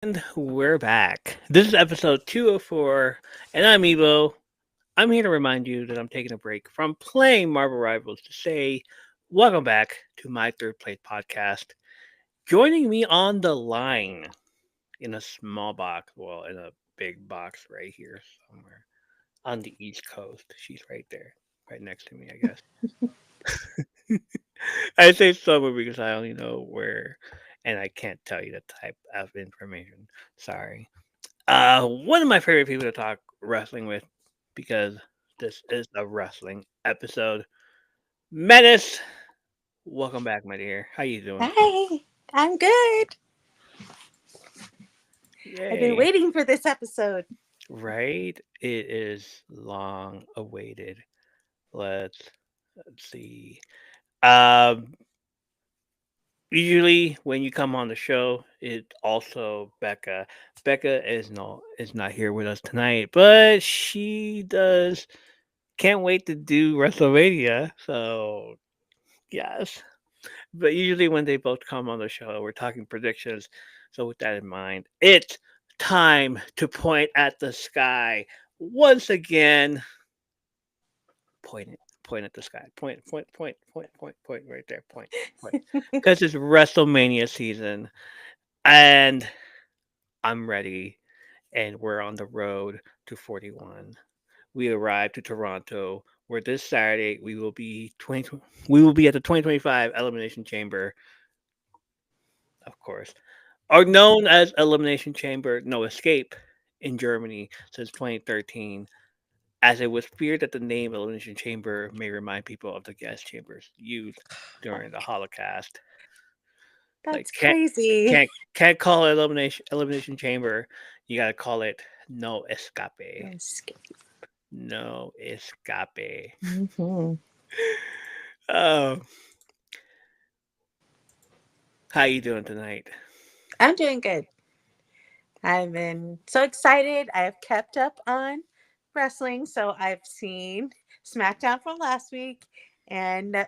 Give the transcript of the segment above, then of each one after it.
And we're back. This is episode 204, and I'm Evo. I'm here to remind you that I'm taking a break from playing Marvel Rivals to say, welcome back to my third place podcast. Joining me on the line in a small box, well, in a big box right here somewhere on the East Coast. She's right there, right next to me, I guess. I say somewhere because I only know where, and I can't tell you the type of information. Sorry. One of my favorite people to talk wrestling with because this is a wrestling episode. Menace, welcome back, my dear. How you doing? Hi, I'm good. I've been Yay! waiting for this episode. Right? It is long awaited. Let's see. Um, Usually when you come on the show, it also Becca. Becca is not here with us tonight, but she does. Can't wait to do WrestleMania. So yes. But usually when they both come on the show, we're talking predictions. So with that in mind, it's time to point at the sky once again. Point at the sky. Point right there. Point. Because it's WrestleMania season, and I'm ready. And we're on the road to 41. We arrived to Toronto, where this Saturday we will be at the 2025 Elimination Chamber, of course, are known as Elimination Chamber No Escape in Germany since 2013, as it was feared that the name Elimination Chamber may remind people of the gas chambers used during the Holocaust. Like That's crazy. can't call it Elimination Chamber. You gotta call it No Escape. Yes. No Escape. hmm Oh, how you doing tonight? I'm doing good. I've been so excited. I have kept up on wrestling, so I've seen SmackDown from last week and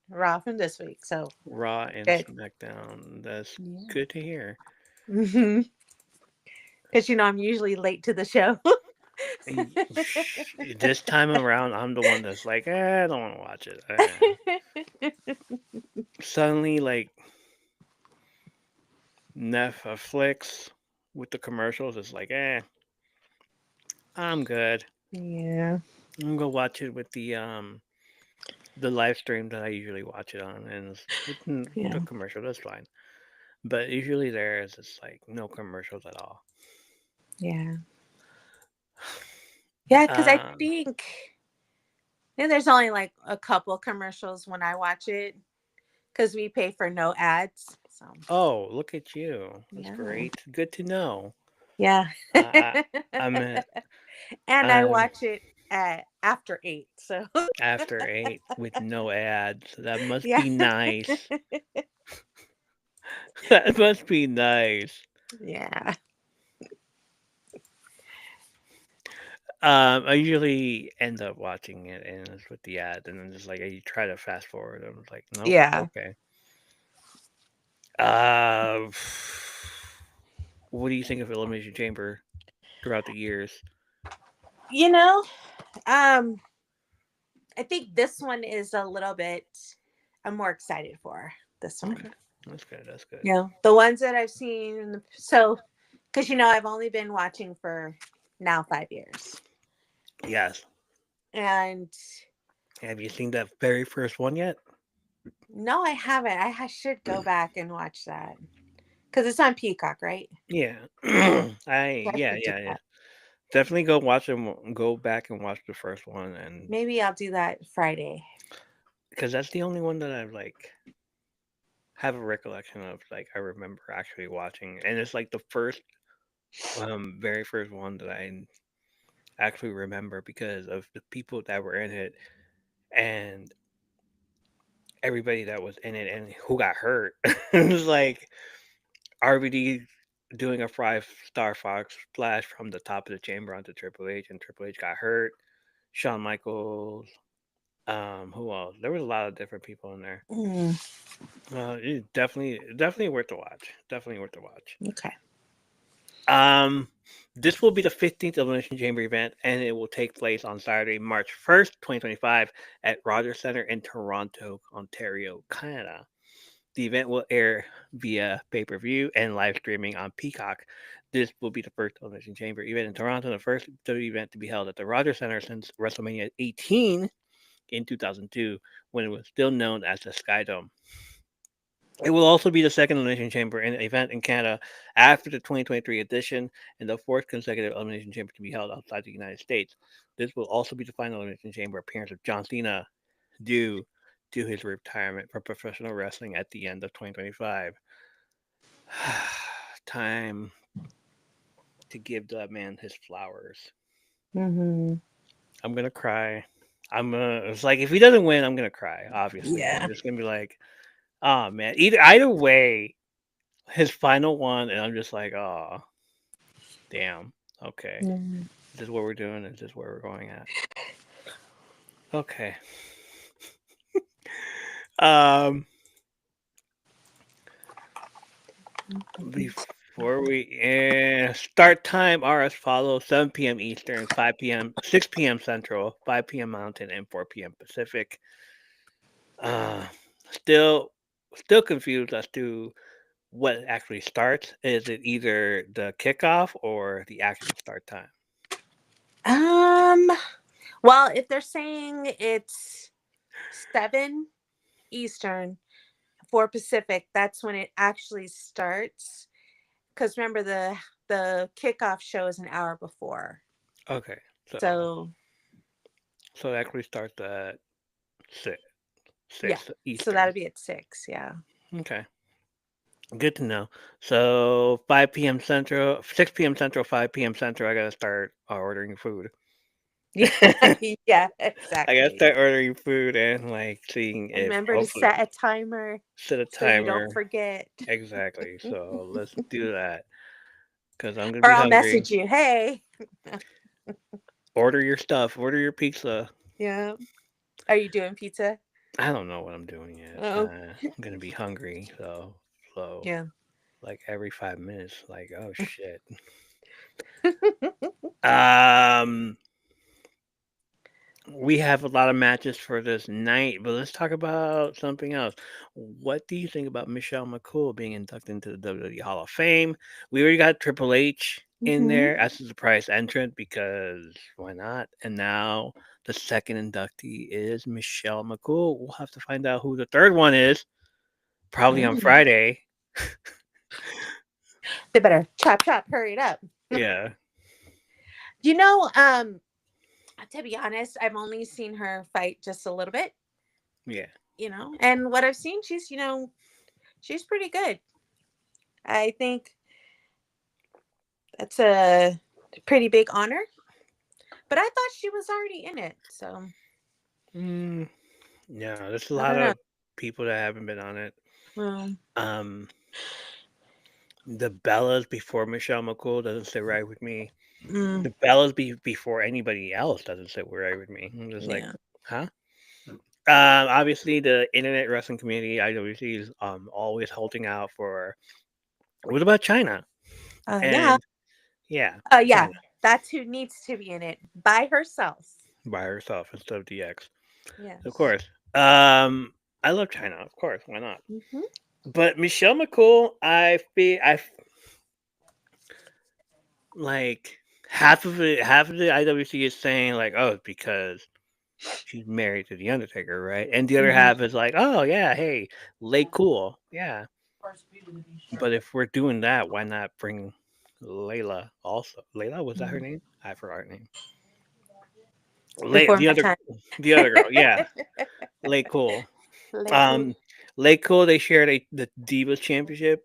Raw from this week. So Raw and good. SmackDown. That's Yeah. good to hear. Because I'm usually late to the show. This time around, I'm the one that's like, I don't want to watch it. Suddenly, like Netflix with the commercials, it's like, I'm good. yeah. I'm gonna watch it with the live stream that I usually watch it on, and with the Yeah. commercial. That's fine. But usually there is just like no commercials at all. Yeah. Yeah, because I Um, think and there's only like a couple commercials when I watch it because we pay for no ads. So oh, look at you. That's yeah, great. Good to know. yeah, I, I'm and I I'm watch it at after 8. So after 8 with no ads. That must yeah, be nice. That must be nice. yeah, I usually end up watching it and it's with the ads, and then just like I try to fast forward. I'm like, nope, yeah. okay. Uh, what do you think of Elimination Chamber throughout the years? You know, um, I think this one is a little bit. I'm more excited for this one. Okay, that's good. That's good. The ones that I've seen. So, because I've only been watching for now 5 years, Yes. and Have you seen that very first one yet? no, I haven't. Should go back and watch that because it's on Peacock, right? Yeah. So I Yeah, should do yeah, yeah. that. Definitely go watch them. Go back and watch the first one, and Maybe I'll do that Friday. because that's the only one that I've like have a recollection of. Like I remember actually watching, and it's like the first, very first one that I actually remember because of the people that were in it and everybody that was in it and who got hurt. It was like RVD doing a 5-star fox splash from the top of the chamber onto Triple H, and Triple H got hurt. Shawn Michaels. Who else? There was a lot of different people in there. Mm, It definitely worth the watch. Definitely worth the watch. okay. Um, this will be the 15th Elimination Chamber event, and it will take place on Saturday, March 1st, 2025, at Rogers Center in Toronto, Ontario, Canada. The event will air via pay per view and live streaming on Peacock. This will be the first Elimination Chamber event in Toronto, the first WWE event to be held at the Rogers Center since WrestleMania 18 in 2002, when it was still known as the Skydome. It will also be the second Elimination Chamber event in Canada after the 2023 edition and the fourth consecutive Elimination Chamber to be held outside the United States. This will also be the final Elimination Chamber appearance of John Cena due to his retirement from professional wrestling at the end of 2025. Time to give that man his flowers. Hmm. I'm gonna cry. It's like if he doesn't win, I'm gonna cry. Obviously, I'm Yeah. just gonna be like, oh man. Either way, his final one, and I'm just like, oh damn. Okay, Mhm. is this what we're doing? Is this where we're going at? Okay. Um, before we start time are as follows: 7 p.m. Eastern, 5 p.m., 6 p.m. Central, 5 p.m. Mountain, and 4 p.m. Pacific. Uh, still, still confused as to what actually starts. Is it either the kickoff or the actual start time? Um. Well, if they're saying it's 7 Eastern, 4 Pacific, that's when it actually starts. Because remember, the kickoff show is an hour before. Okay, So so it actually starts at six, yeah. six So Eastern. that'll be at 6. Yeah. Okay, good to know. So 5 p.m. Central, 6 p.m. Central, 5 p.m. Central. I gotta start ordering food. Yeah. Yeah. I gotta Exactly. start ordering food and like seeing And if remember to hopefully set a timer set a so you don't timer. forget. Exactly. So let's do that because I'm gonna Or be I'll hungry. message you, hey. Order your stuff. Order your pizza. Yeah. Are you doing pizza? I don't know what I'm doing yet. Oh. I'm gonna be hungry, so Yeah. like every 5 minutes, like oh shit. Um, we have a lot of matches for this night, but let's talk about something else. What do you think about Michelle McCool being inducted into the WWE Hall of Fame? We already got Triple H in Hmm. there as a surprise entrant because why not? And now the second inductee is Michelle McCool. We'll have to find out who the third one is probably on Mm. Friday. They better chop chop, hurry it up. Yeah, You know, to be honest, I've only seen her fight just a little bit, yeah. and what I've seen, she's pretty good. I think that's a pretty big honor, but I thought she was already in it, so Mm, yeah, there's a I lot don't know. of people that haven't been on it. Well, Um, the Bellas before Michelle McCool doesn't sit right with me. mm, The Bellas before anybody else doesn't sit right with me. I'm just like, yeah. huh? Obviously, the internet wrestling community, IWC, is always holding out for. What about China? Yeah. And yeah, Yeah. China That's who needs to be in it by herself. by herself instead of DX, of Yes. course. Um, I love China, of course. Why not? Hmm. But Michelle McCool, like half of the IWC is saying like, oh, it's because she's married to the Undertaker, right? And the other Hmm. half is like, oh yeah, hey, Lay Cool, yeah. But if we're doing that, why not bring Layla also? Layla, was that her name? I forgot her name. Before my time. The other girl, yeah, Lay Cool. Like who? Um, Lay Cool. They shared the Divas Championship.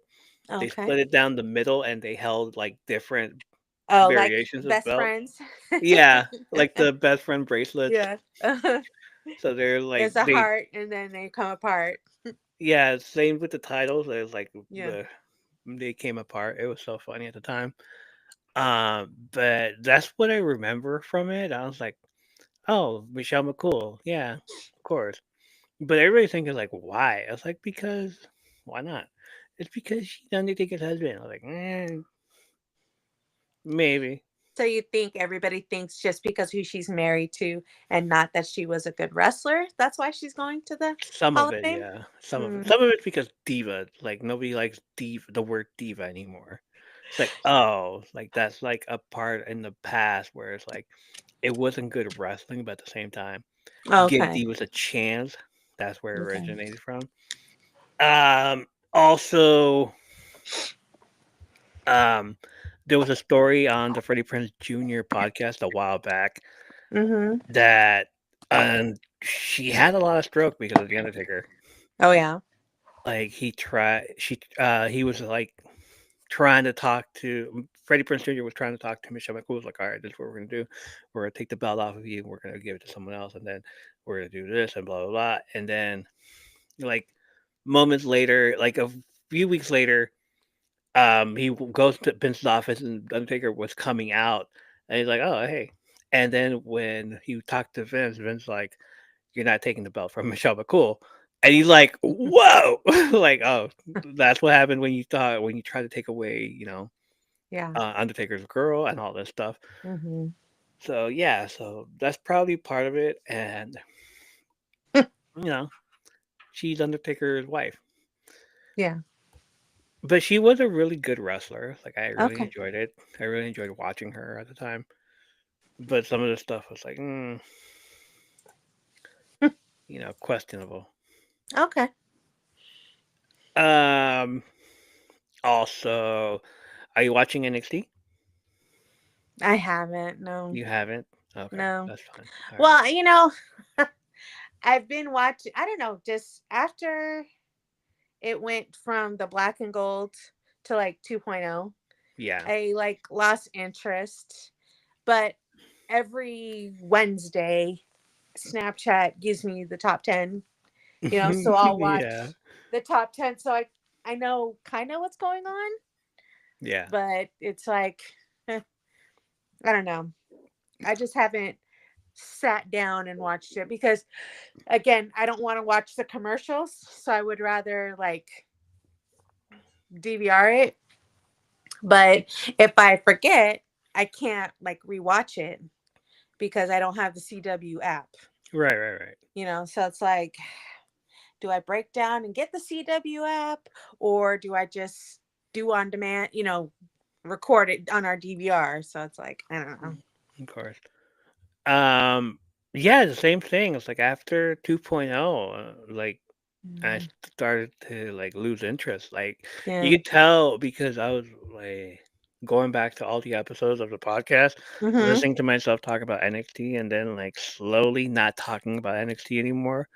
They Okay. split it down the middle, and they held like different Oh, like variations of best belt. friends. Yeah, like the best friend bracelets. Yeah. So they're like There's a heart, and then they come apart. yeah, same with the titles. There's like Yeah. they came apart. It was so funny at the time. But that's what I remember from it. I was like, oh, Michelle McCool, yeah, of course. But everybody's thinking like, why? I was like, because why not? It's because she's Undertaker's husband. I was like, Maybe So you think everybody thinks just because who she's married to and not that she was a good wrestler, that's why she's going to the some Hall of of it, Fame? yeah. Some of it. Mm. Some of it's because diva. Like nobody likes diva, the word diva anymore. It's like, oh, like that's like a part in the past where it's like it wasn't good wrestling, but at the same time, give Okay. divas a chance. That's where it Okay. originated from. Also, um, there was a story on the Freddie Prinze Jr. podcast a while back Mhm. that she had a lot of stroke because of the Undertaker. Oh yeah. Like he was like trying to talk to Freddie Prinze Jr. was trying to talk to Michelle McCool. Was like, all right, this is what we're gonna do. We're gonna take the belt off of you. And we're gonna give it to someone else, and then we're gonna do this and blah blah blah. And then like moments later, like a few weeks later, goes to Vince's office, and Undertaker was coming out, and he's like, oh hey. And then when he talked to Vince, Vince like, you're not taking the belt from Michelle McCool. And he's like, whoa, like, oh, that's what happened when you try to take away, Yeah. Undertaker's girl and all this stuff. Mhm. So yeah, so that's probably part of it. And you know, she's Undertaker's wife, Yeah. but she was a really good wrestler. Like I really Okay. enjoyed it. I really enjoyed watching her at the time. But some of the stuff was like, questionable. Okay. Um. Also, are you watching NXT? I haven't. No. You haven't? Okay, No. that's fine. All right. Well, I've been watching, I don't know, just after it went from the black and gold to like 2.0, Yeah. I like lost interest. But every Wednesday, Snapchat gives me the top 10, so I'll Yeah. watch the top 10. So I know kind of what's going on, Yeah. but it's like, I don't know. I just haven't sat down and watched it because, again, I don't want to watch the commercials. So I would rather like DVR it. But if I forget, I can't like rewatch it because I don't have the CW app. Right, right, right. So it's like, do I break down and get the CW app, or do I just do on demand, record it on our DVR? So it's like, I don't know. Of course. Um, yeah, the same thing. It's like after 2.0, like I Mm. started to like lose interest. Like you Yeah. could tell because I was like going back to all the episodes of the podcast, Mm-hmm. listening to myself talk about NXT, and then like slowly not talking about NXT anymore.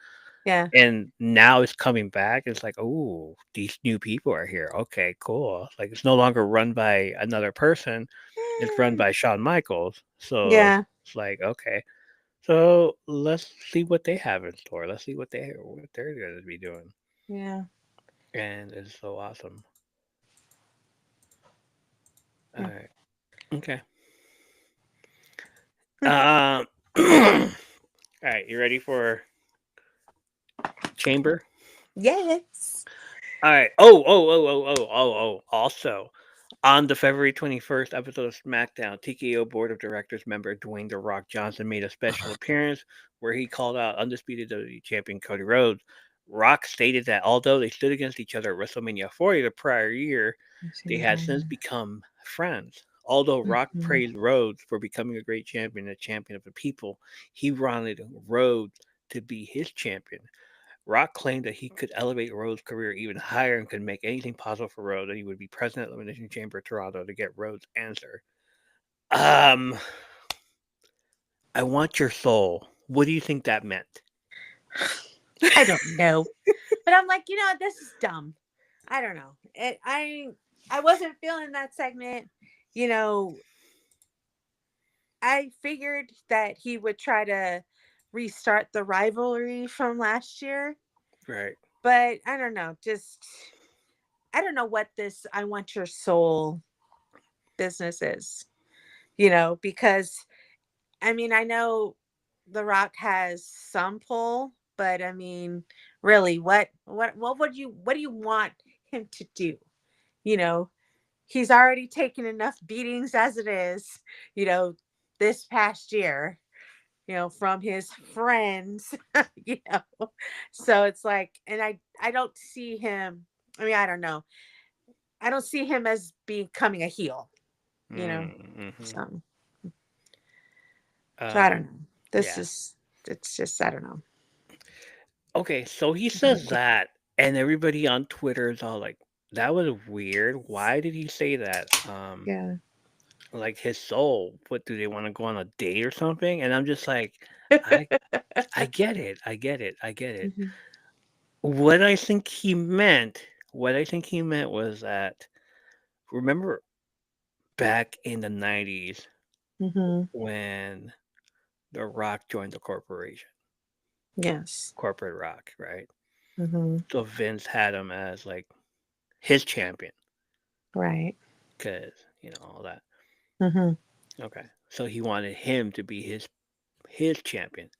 Yeah. And now it's coming back. It's like, oh, these new people are here. Okay, cool. Like it's no longer run by another person. It's run by Shawn Michaels. So Yeah. it's like, okay. So let's see what they have in store. Let's see what they're going to be doing. Yeah. And it's so awesome. All Mm. right. Okay. Mm. Um. All right. You ready for Chamber? Yes. All right. Oh. Also, on the February 21st episode of SmackDown, TKO Board of Directors member Dwayne The Rock Johnson made a special appearance where he called out undisputed WWE champion Cody Rhodes. Rock stated that although they stood against each other at WrestleMania 40 the prior year, they had since become friends. Although Rock Mhm. praised Rhodes for becoming a great champion and a champion of the people, he wanted Rhodes to be his champion. Rock claimed that he could elevate Rhodes' career even higher and could make anything possible for Rhodes, and he would be president of Elimination Chamber Toronto to get Rhodes' answer. Um, I want your soul. What do you think that meant? I don't know, but I'm like, this is dumb. I don't know. I wasn't feeling that segment. You know, I figured that he would try to restart the rivalry from last year, Right. but I don't know. Just I don't know what this "I want your soul" business is. Because I mean, I know The Rock has some pull, but I mean, really, what do you want him to do? You know, he's already taken enough beatings as it is, you know, this past year, from his friends, you know. So it's like, and I don't see him. I mean, I don't know. I don't see him as becoming a heel, you know. Mm-hmm. So I don't Um, know. This yeah. is it's just I don't know. Okay, so he says that, and everybody on Twitter is all like, "That was weird. Why did he say that?" Yeah. Like his soul. What do they want to go on a date or something? And I'm just like, I I get it. I get it. I get it. Mhm. What I think he meant, what I think he meant was that remember back in the 90s Mhm. when The Rock joined the corporation, Yes. corporate Rock, right? Mhm. So Vince had him as like his champion Right. because, all that. Mhm. Okay. So he wanted him to be his champion.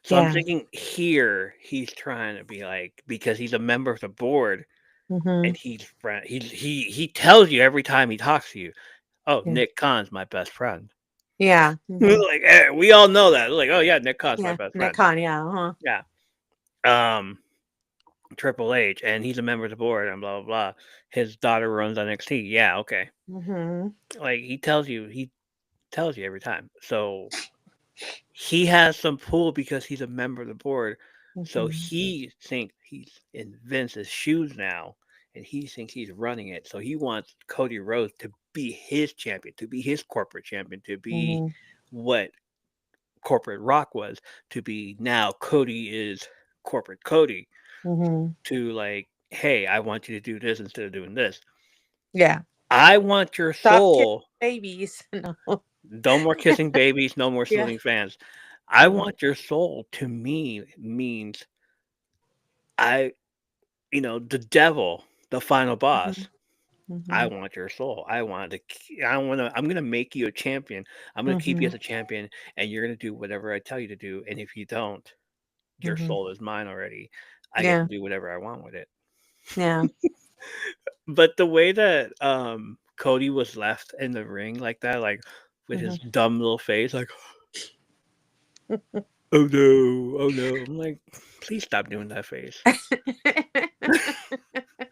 So I'm Yeah. thinking here he's trying to be like because he's a member of the board and Mhm. he tells you every time he talks to you, "Oh, Yeah. Nick Khan's my best friend." Yeah. Mhm. Like we all know that. Like, "Oh yeah, Nick Khan's my Yeah. best Nick friend." Khan. Yeah. Uh-huh. Yeah. Um Triple H and he's a member of the board and blah blah blah. His daughter runs NXT. Yeah, okay. Mhm. Like he tells you every time. So he has some pull because he's a member of the board. So Mhm. he thinks he's in Vince's shoes now, and he thinks he's running it. So he wants Cody Rhodes to be his champion, to be his corporate champion, to be Mhm. what corporate Rock was, to be now Cody is corporate Cody. Mhm. To like, hey, I want you to do this instead of doing this. Yeah. I want your Stop kissing soul. babies. No. No more kissing babies, no more Yeah. saluting fans. I Mhm. want your soul to me means I, the devil, the final boss. Mhm. I Mhm. want your soul. I want to. I'm gonna make you a champion. I'm gonna keep you Mhm. as a champion, and you're gonna do whatever I tell you to do. And if you don't, your Mhm. soul is mine already. I get to Yeah. do whatever I want with it. Yeah. But the way that Cody was left in the ring like that, like with his Mhm. dumb little face, like oh no, oh no. I'm like, please stop doing that face.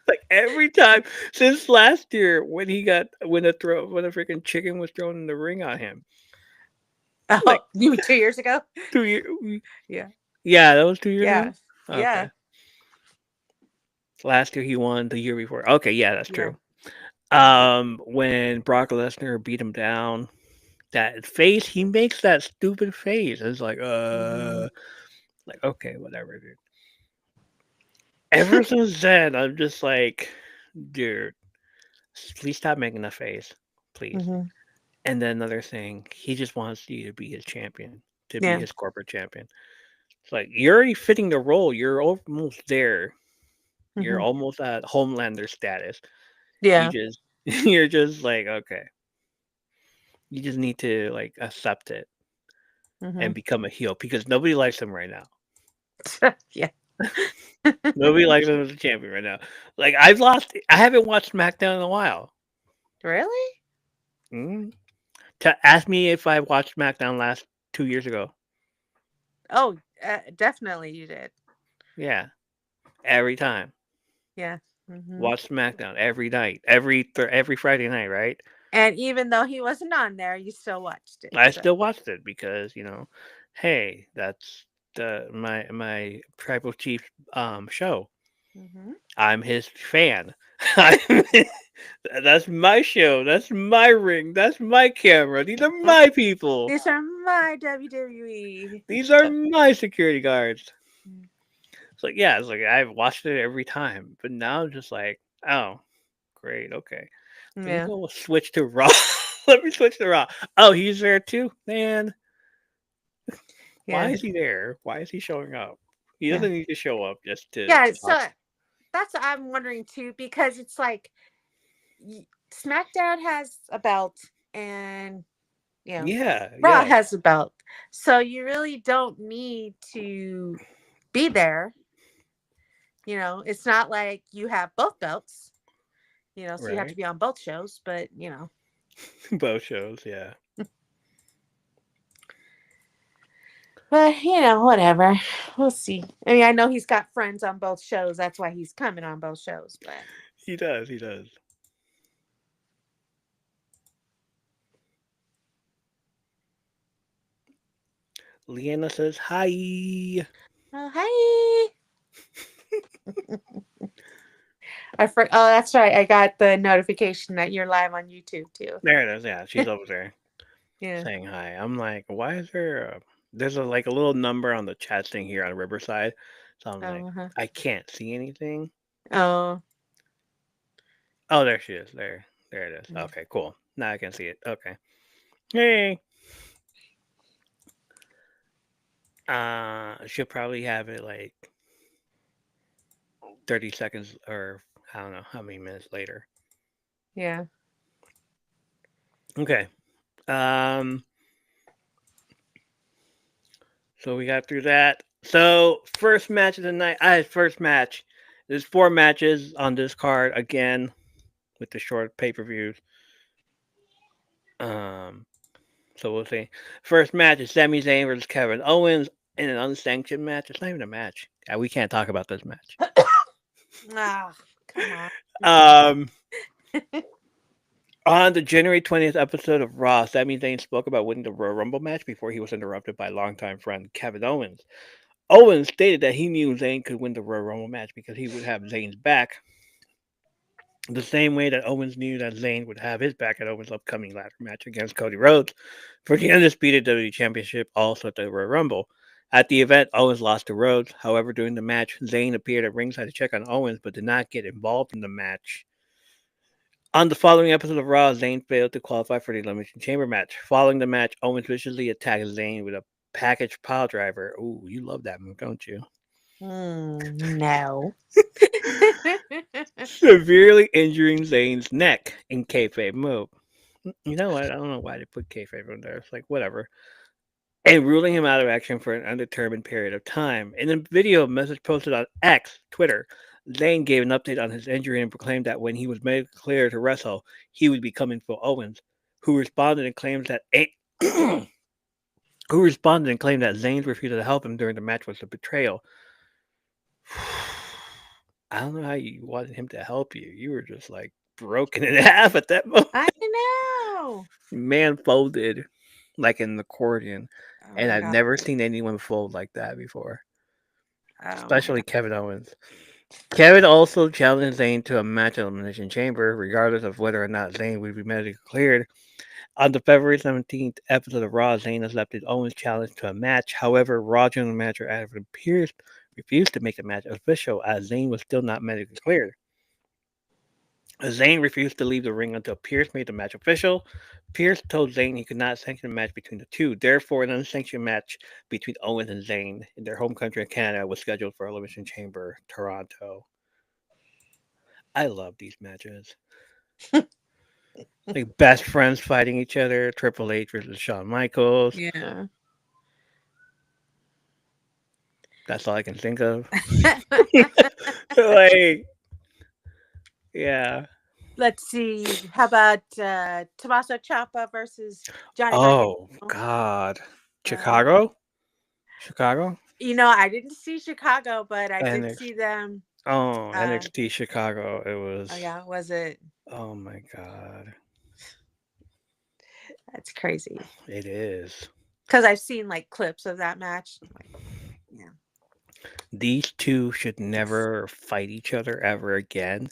Like every time since last year when a freaking chicken was thrown in the ring on him. Oh, Like you mean 2 years ago? 2 years. Yeah. Yeah, that was 2 years Yeah. ago. Yeah. Okay, last year he won. The year before. Okay, yeah, that's Yeah. true. Mhm. When Brock Lesnar beat him down, that face he makes that stupid face. It's Mhm. like okay, whatever, dude. Ever since then, I'm just like, dude, please stop making that face, please. Mhm. And then another thing, he just wants you to be his champion, to be Yeah. his corporate champion. It's like you're already fitting the role. You're almost there. You're Mhm. almost at Homelander status. You Yeah. just you're just like okay. You just need to like accept it and Mhm. become a heel because nobody likes him right now. Yeah. Nobody likes him as a champion right now. Like I haven't watched SmackDown in a while. Really? Mm. Ask me if I watched SmackDown last 2 years ago. Oh, definitely you did. Yeah, every time. Yeah. Mhm. Watch SmackDown every night, every Friday night, right? And even though he wasn't on there, you still watched it. I So. still watched it because hey, that's my tribal chief show. Mhm. I'm his fan. I'm, that's my show. That's my ring. That's my camera. These are Mhm. my people. These are my WWE. These are my security guards. It's like yeah, it's like I've watched it every time, but now I'm just like, oh, great, okay. Let me Yeah. go switch to Raw. Let me switch to Raw. Oh, he's there too, man. Why Yeah. is he there? Why is he showing up? He Yeah. doesn't need to show up just to Yeah. talk. So that's what I'm wondering too, because it's like SmackDown has a belt, and you know, Yeah, Raw yeah. has a belt. So you really don't need to be there. It's not like you have both belts. So you have to Right. be on both shows, but. Both shows, yeah. But whatever. We'll see. I mean, I know he's got friends on both shows. That's why he's coming on both shows. But He does. He does. Leanna says hi. oh, hi. Oh, that's right. I got the notification that you're live on YouTube too. There it is. Yeah, she's over there Yeah. saying hi. I'm like, why is there there's like a little number on the chat thing here on Riverside. So I'm like, Oh. Uh-huh. I can't see anything. Oh. Oh, there she is. There it is. Yeah. Okay, cool. Now I can see it. Okay. Hey. She'll probably have it like 30 seconds or I don't know how many minutes later. Yeah. Okay. Um, so we got through that. So first match of the night. First match. There's four matches on this card again with the short pay-per-views. Um, so we'll see. First match is Sami Zayn versus Kevin Owens in an unsanctioned match. It's not even a match. We can't talk about this match. Ah, come on. Um, on the January 20th episode of Raw, Sami Zayn spoke about winning the Royal Rumble match before he was interrupted by longtime friend Kevin Owens. Owens stated that he knew Zayn could win the Royal Rumble match because he would have Zayn's back, the same way that Owens knew that Zayn would have his back at Owens' upcoming ladder match against Cody Rhodes for the undisputed WWE Championship, also at the Royal Rumble. At the event, Owens lost to Rhodes. However, during the match, Zayn appeared at ringside to check on Owens, but did not get involved in the match. On the following episode of Raw, Zayn failed to qualify for the Elimination Chamber match. Following the match, Owens viciously attacked Zayn with a package pile driver. Ooh, you love that move, don't you? No. Severely injuring Zayn's neck in kayfabe move. You know what? I don't know why they put kayfabe in there. It's like whatever. And ruling him out of action for an undetermined period of time. In a video message posted on X, Twitter, Zayn gave an update on his injury and proclaimed that when he was made clear to wrestle, he would be coming for Owens, who responded and claims that who responded and claimed that Zayn's refusal to help him during the match was a betrayal. I don't know how you wanted him to help you. You were just like broken in half at that moment. I know. Man folded like an accordion, Oh and my I've god. never seen anyone fold like that before, Oh my especially god. Kevin Owens. Kevin also challenged Zayn to a match at Elimination Chamber, regardless of whether or not Zayn would be medically cleared. On the February 17th episode of Raw, Zayn accepted Owens' challenge to a match. However, Raw General Manager Adam Pearce refused to make the match official as Zayn was still not medically cleared. Zayn refused to leave the ring until Pierce made the match official. Pierce told Zayn he could not sanction a match between the two. Therefore, an unsanctioned match between Owens and Zayn in their home country of Canada was scheduled for Elimination Chamber, Toronto. I love these matches. Like best friends fighting each other, Triple H versus Shawn Michaels. Yeah. That's all I can think of. Like, yeah. Let's see. How about Tommaso Ciampa versus Johnny Oh Gargano? God, Uh, Chicago, Chicago, I didn't see Chicago, but I did NXT. see them. Oh, Uh, NXT Chicago. It oh was. yeah, was it? Oh my God, That's crazy. it is. Because I've seen like clips of that match. I'm like, yeah, These two should it's never fight each other ever again.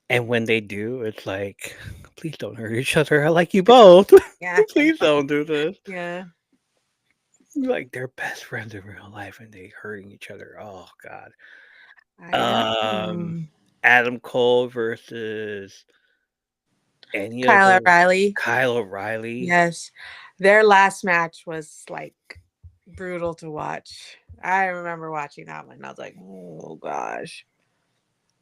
And when they do, it's like, please don't hurt each other. I like you both. yeah, I Please know. don't do this. Yeah, Like they're best friends in real life and they hurting each other. Oh God. I Um, know. Adam Cole versus any of Kyle the O'Reilly. Kyle O'Reilly. Yes, their last match was like brutal to watch. I remember watching that one. I was like, oh gosh.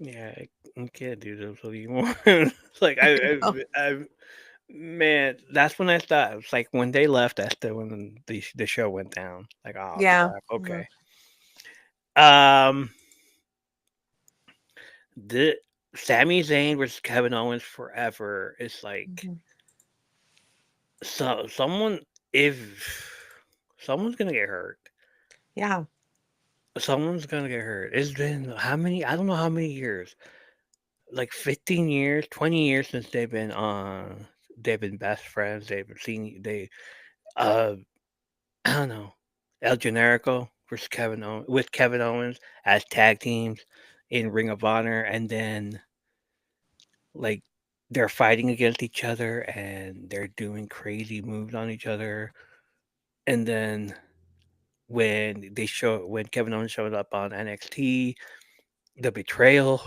Yeah, I can't do this anymore. It's like Oh, man, that's when I thought. It's like when they left. That's when the show went down. Like, oh yeah. crap. Mhm. Okay. Um, the Sami Zayn versus Kevin Owens forever is like Mhm. someone if someone's gonna get hurt. Yeah. Someone's gonna get hurt. It's been how many? I don't know how many years. Like 15 years, 20 years since they've been best friends. They've seen they uh I don't know. El Generico versus Kevin Owens as tag teams in Ring of Honor, and then like they're fighting against each other and they're doing crazy moves on each other. And then when Kevin Owens showed up on NXT, the betrayal.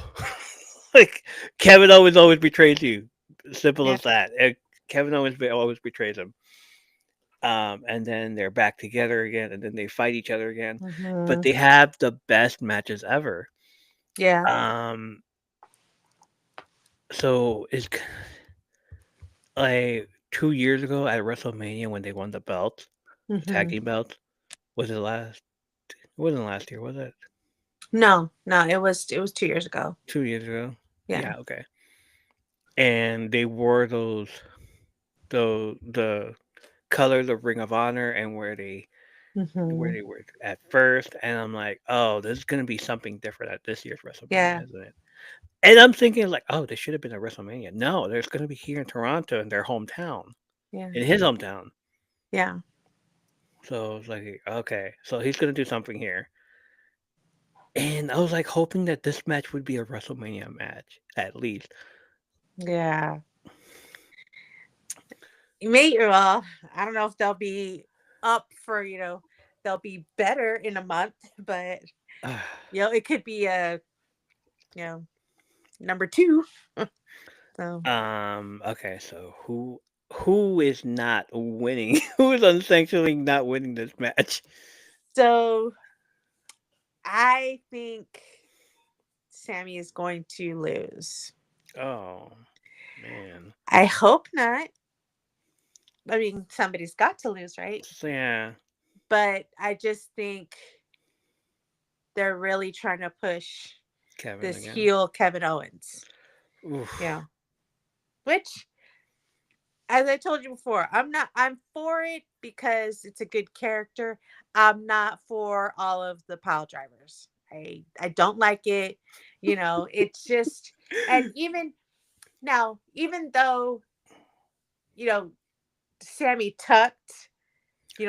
Like Kevin Owens always betrays you. Simple Yeah. as that. Kevin Owens always betrays him. And then they're back together again, and then they fight each other again. But Hmm. they have the best matches ever. Yeah. Um, so it's like 2 years ago at WrestleMania when they won the tag Hmm. team belts. Was it last? It wasn't last year, was it? No, no, it was 2 years ago. 2 years ago. Yeah. Yeah, okay. And they wore the colors of Ring of Honor and where Hmm. they were at first, and I'm like, oh, this is gonna be something different at this year's Yeah. WrestleMania, isn't it? And I'm thinking like, oh, this should have been a WrestleMania. No, there's gonna be here in Toronto in their hometown, Yeah. in his hometown. Yeah. So it's like, okay, so he's gonna do something here. And I was like hoping that this match would be a WrestleMania match, at least. Yeah. Well, I don't know if they'll be up for, they'll be better in a month, but it could be a, you know, number two. So, Okay, so who is not winning? Who is unsanctionally not winning this match? so I think Sammy is going to lose. Oh man. I hope not. I mean, somebody's got to lose, right? So, yeah, But I just think they're really trying to push Kevin this again. heel Kevin Owens. You Oof. know, which, as I told you before, I'm for it because it's a good character. I'm not for all of the pile drivers. I don't like it. It's just, and even now, even though, you know, Sammy tucked,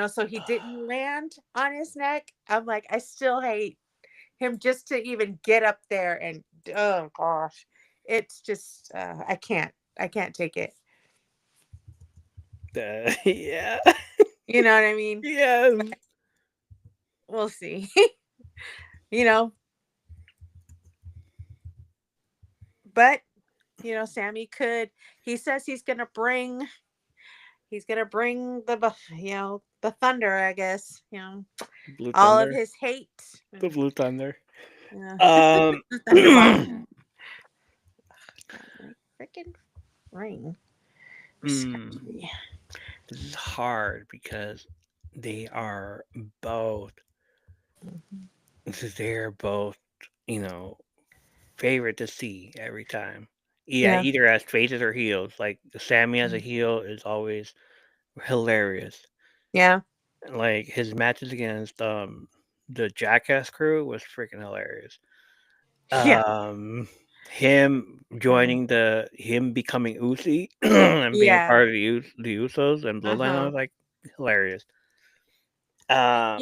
so he didn't land on his neck, I'm like, I still hate him just to even get up there, and oh gosh, it's just I can't take it. Yeah. You know what I mean? Yes. We'll see. you know, but Sammy could. He says he's gonna bring the thunder. I guess Blue all of Thunder. his hate. The Blue Thunder. Yeah, Um. the Thunderbolt. God, my freaking ring. mm, Respectfully. this is hard because they are both. Mhm. They're both, you know, favorite to see every time. Yeah, Yeah, either as faces or heels. Like Sammy as a mm, heel is always hilarious. yeah, Like his matches against the Jackass crew was freaking hilarious. yeah, Um him mm, joining him becoming Uzi and being a yeah. part of the Usos and Uh Bloodline, I huh. was like hilarious. Um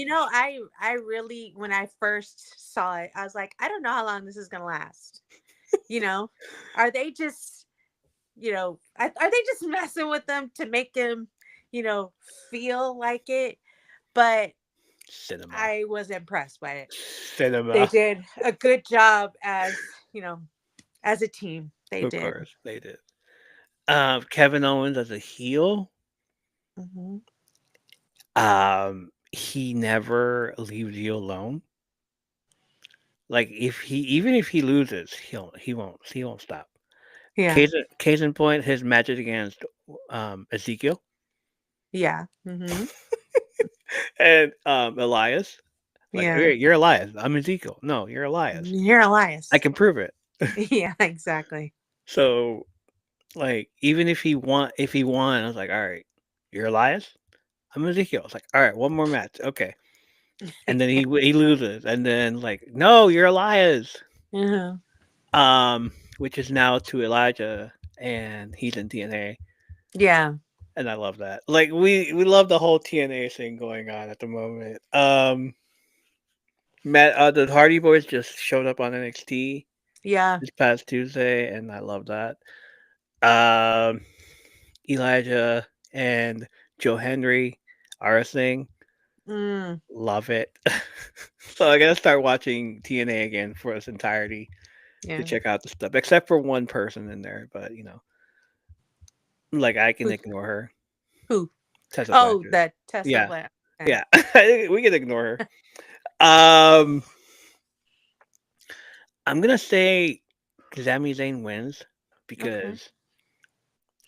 I really, when I first saw it, I was like, I don't know how long this is gonna last. You know, are they just, are they just messing with them to make him, you know, feel like it? But cinema. I was impressed by it. They Cinema. did a good job as a team. They Of did. course, they did. Kevin Owens as a heel, Hmm. he never leaves you alone. Like even if he loses, he won't stop. Yeah. Case in point, his matches against Ezekiel Yeah. Hmm. and Elias. Like, Yeah. "Hey, you're Elias. I'm Ezekiel. No, you're Elias. You're I Elias. can prove it. Yeah, exactly. So like even if he won, I was like, all right, you're Elias. I'm Ezekiel. I was like, all right, one more match, okay. And then he loses, and then like, no, you're Elias. Uh-huh. Which is now to Elijah, and he's in TNA, Yeah. and I love that. Like we love the whole TNA thing going on at the moment. Matt, the Hardy Boys just showed up on NXT Yeah. this past Tuesday, and I love that. Um, Elijah and Joe Henry are a thing. Mm, Love it. So I gotta start watching TNA again for its entirety to yeah. check out the stuff, except for one person in there. But like I can Who? ignore her, Who? Tessa Oh, Blanchard. that Tessa Yeah, Black. Okay. yeah, we can ignore her. I'm gonna say Sami Zayn wins Okay. because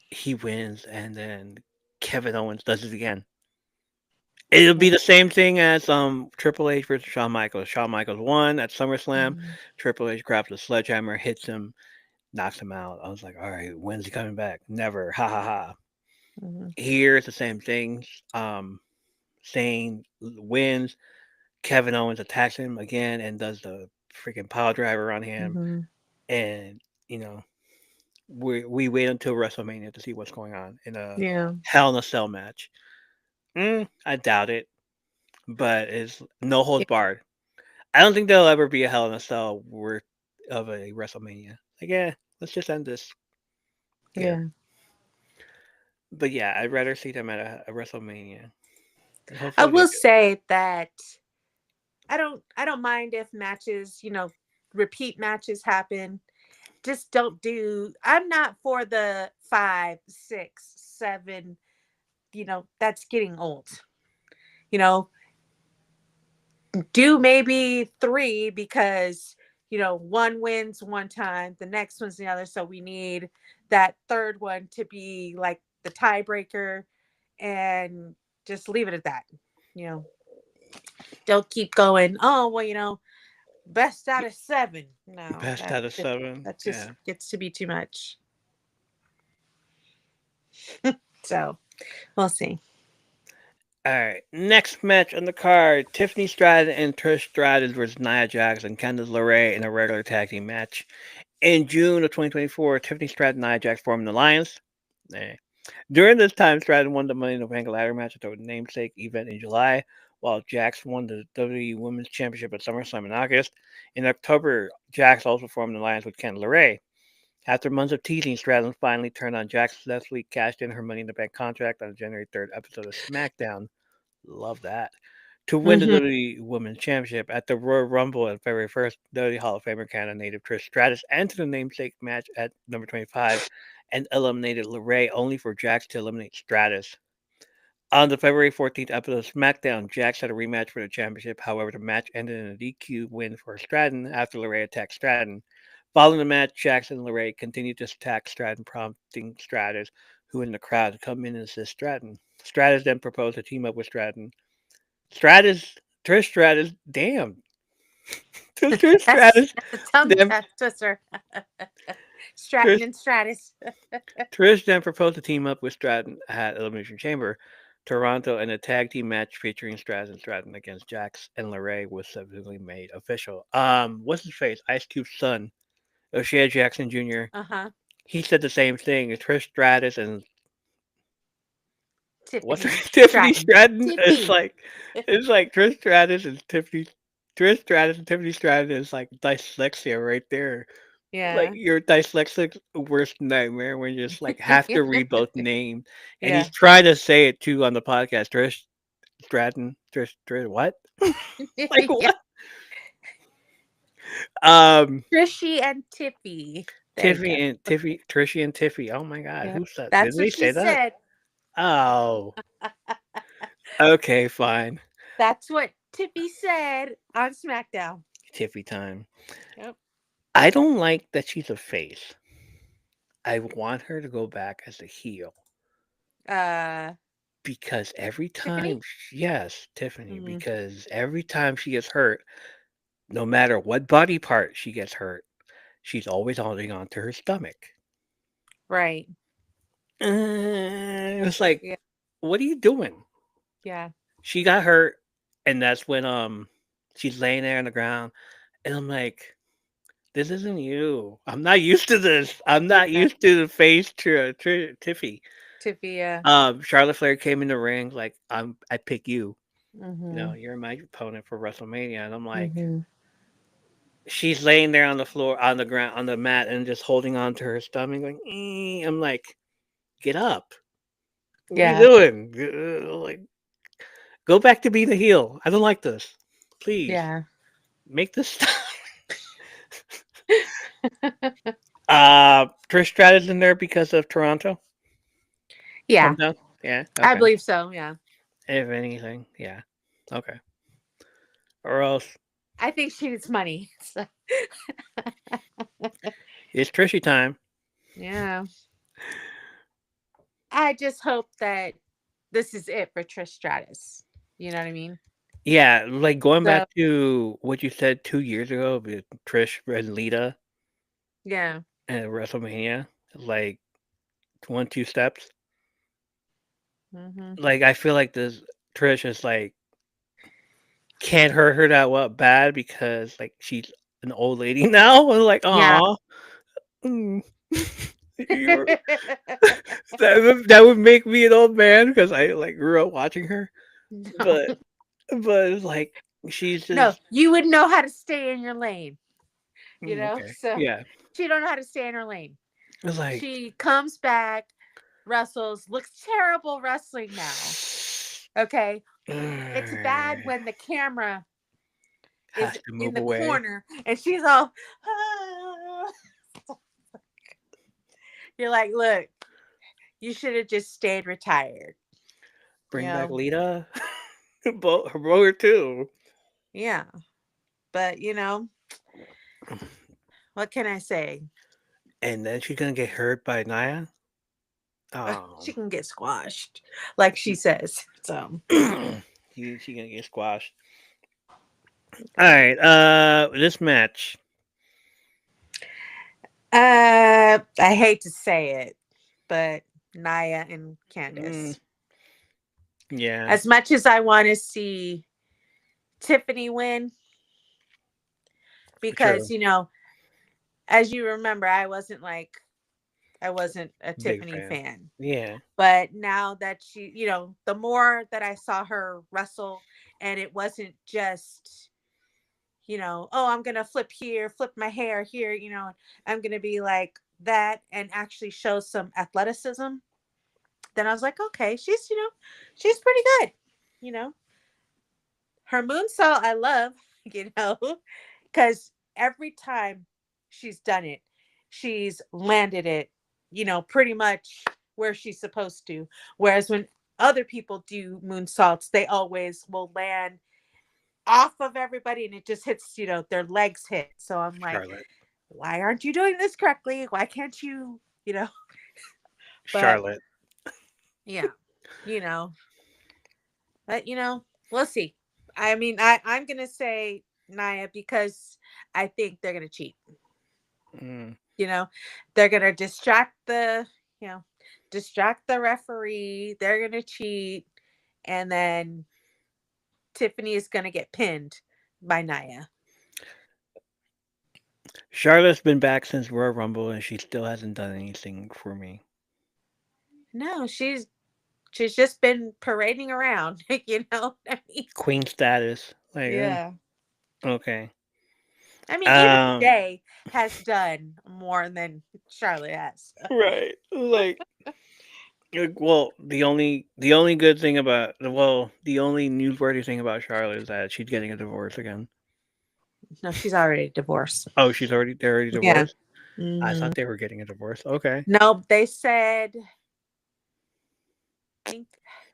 he wins, and then Kevin Owens does it again. It'll Yeah. be the same thing as Triple H versus Shawn Michaels. Shawn Michaels won at SummerSlam. Mm-hmm. Triple H grabs a sledgehammer, hits him, knocks him out. I was like, all right, when's he coming back? Never. Ha ha ha. Mm-hmm. Here it's the same thing. Zayn wins. Kevin Owens attacks him again and does the freaking pile driver on him. Mm-hmm. And you know, we wait until WrestleMania to see what's going on in a Yeah. Hell in a Cell match. I doubt it, but it's no holds Yeah. barred. I don't think there'll ever be a Hell in a Cell worth of a WrestleMania. Like, yeah, let's just end this here. Yeah. But yeah, I'd rather see them at a WrestleMania, and I hopefully they will do. say that I don't mind if matches, repeat matches happen. Just don't do I'm not for the 5, 6, 7, that's getting old. You know, do maybe 3 because one wins one time, the next one's the other, so we need that third one to be like the tiebreaker, and just leave it at that. You know, don't keep going. Oh, well, best out of 7. No, Best out of seven. that just Yeah. gets to be too much. So we'll see. All right. Next match on the card: Tiffany Stratton and Trish Stratus versus Nia Jax and Candice LeRae in a regular tag team match. In June of 2024, Tiffany Stratton and Nia Jax formed an alliance. Eh. During this time, Stratton won the Money in the Bank ladder match at the namesake event in July, while Jax won the WWE Women's Championship at SummerSlam in August. In October, Jax also formed an alliance with Candice LeRae. After months of teasing, Stratton finally turned on Jax last week, cashed in her Money in the Bank contract on the January 3rd episode of SmackDown. Love that. To win the Hmm. WWE Women's Championship at the Royal Rumble on February 1st, WWE Hall of Famer Canada native Trish Stratus entered the namesake match at number 25 and eliminated LeRae only for Jax to eliminate Stratus. On the February 14th episode of SmackDown, Jax had a rematch for the championship. However, the match ended in a DQ win for Stratton after LeRae attacked Stratton. Following the match, Jax and LeRae continued to attack Stratton, prompting Stratus, who in the crowd, to come in and assist Stratton. Stratus then proposed to team up with Stratton. Stratus, Trish Stratus, damn. Trish that's Stratus, that's a tongue then twister. Stratton Trish, and Stratus. Trish then proposed to team up with Stratton at Elimination Chamber, Toronto, and a tag team match featuring Stratus and Stratton against Jax and LeRae was subsequently made official. What's his face? Ice Cube's son, O'Shea Jackson Jr. Uh-huh. He said the same thing. Trish Stratus and what's her Tiffany Tiffany Stratton. Stratton? TP. It's like Trish Stratus and Tiffany. Trish Stratus and Tiffany Stratton is like dyslexia right there. Like Yeah. your dyslexic worst nightmare when you just like have to read both names, and he's Yeah. trying to say it too on the podcast. Trish Stratton, Trish, what? Like Yeah. what? Um, Trishy and Tiffy. There you go. Trishy and Tiffy. Oh my God, Yep. who said? Did That's what they she say that? said. Oh, okay, fine. That's what Tiffy said on SmackDown. Tiffy time. Yep. I don't like that she's a face. I want her to go back as a heel Uh, because every Tiffany? time, yes, Tiffany, Mm, because every time she gets hurt, no matter what body part she gets hurt, she's always holding on to her stomach. Right. It's like, Yeah. what are you doing? Yeah. She got hurt, and that's when she's laying there on the ground, and I'm like, this isn't you. I'm not used to this. I'm not Yeah. used to the face Tiffy. Tiffy. Yeah. Charlotte Flair came in the ring like I pick you. You know, Mhm. you're my opponent for WrestleMania, and I'm like, Mhm. she's laying there on the floor, on the ground, on the mat, and just holding on to her stomach, going. I'm like, get up. What are you Yeah. doing? Like, go back to being a heel. I don't like this. Please Yeah. make this stop. Trish Stratus in there because of Toronto. Yeah. Come down. Yeah. I Okay. believe so. Yeah. If anything, yeah. Okay. Or else I think she needs money. So, it's Trishy time. yeah. I just hope that this is it for Trish Stratus. You know what I mean? Yeah, like going So back to what you said 2 years ago with Trish and Lita yeah. at WrestleMania, like 1, 2 steps. Mhm. Like I feel like this Trish is like can't hurt her that well bad because like she's an old lady now. And like, Yeah. aw, mm. You're, that would make me an old man because I like grew up watching her. No. But it's like she's No, just you would know how to stay in your lane, okay. So Yeah, she don't know how to stay in her lane. it's like She comes back, wrestles, looks terrible wrestling now. Okay? It's bad when the camera is has to in move the away. corner and she's all "Ah." You're like, "Look, you should have just stayed retired." You Bring back know? Lita, her brother too. Yeah. But, what can I say? And then she's gonna get hurt by Naya. Oh, She can get squashed, like she says. So, she gonna get squashed. All right, this match. I hate to say it, but Naya and Mm, Candace. yeah, As much as I want to see Tiffany win, because true. as you remember, I wasn't a Big Tiffany fan. fan. Yeah, But now that the more that I saw her wrestle, and it wasn't just, oh, I'm going to flip here, flip my hair here, I'm going to be like that and actually show some athleticism. Then I was like, okay, she's pretty good. You know, her moonsault, I love, because every time she's done it, she's landed it, pretty much where she's supposed to. Whereas when other people do moonsaults, they always will land off of everybody and it just hits, their legs hit. So I'm like, Charlotte. why aren't you doing this correctly? Why can't you, but Charlotte. yeah, you know, but we'll see. I mean, I'm gonna say Naya because I think they're gonna cheat. Mm. You know, they're gonna you know, distract the referee. They're gonna cheat, and then Tiffany is gonna get pinned by Naya. Charlotte's been back since Royal Rumble, and she still hasn't done anything for me. No, she's just been parading around. You know what I mean? Queen status. Like, Yeah. okay. I mean, even Um, Jay has done more than Charlotte has. right. Well, the only good thing about the only newsworthy thing about Charlotte is that she's getting a divorce again. No, she's already divorced. Oh, they're already Yeah. divorced. I Hmm. thought they were getting a divorce. Okay. No, they said, I think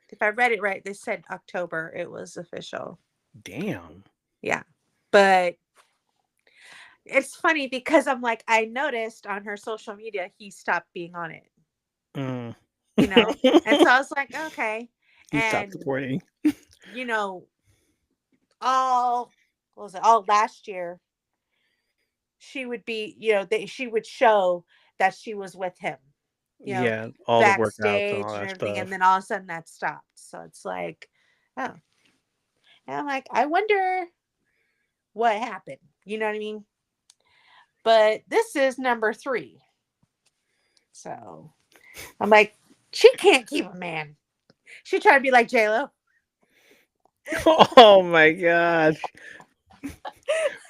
if I read it right, they said October it was official. Damn. Yeah. But it's funny because I'm like, I noticed on her social media he stopped being on it, Mm. you know? And so I was like, okay. He stopped And, supporting. you know, all what was it, all last year, she would be, that she would show that she was with him, you know, Yeah, all the workouts and backstage all and that everything. And stuff. then all of a sudden that stopped. So it's like, oh, and I'm like, I wonder what happened. You know what I mean? But this is number three. So I'm like, she can't keep a man. She tried to be like J-Lo. Oh my gosh.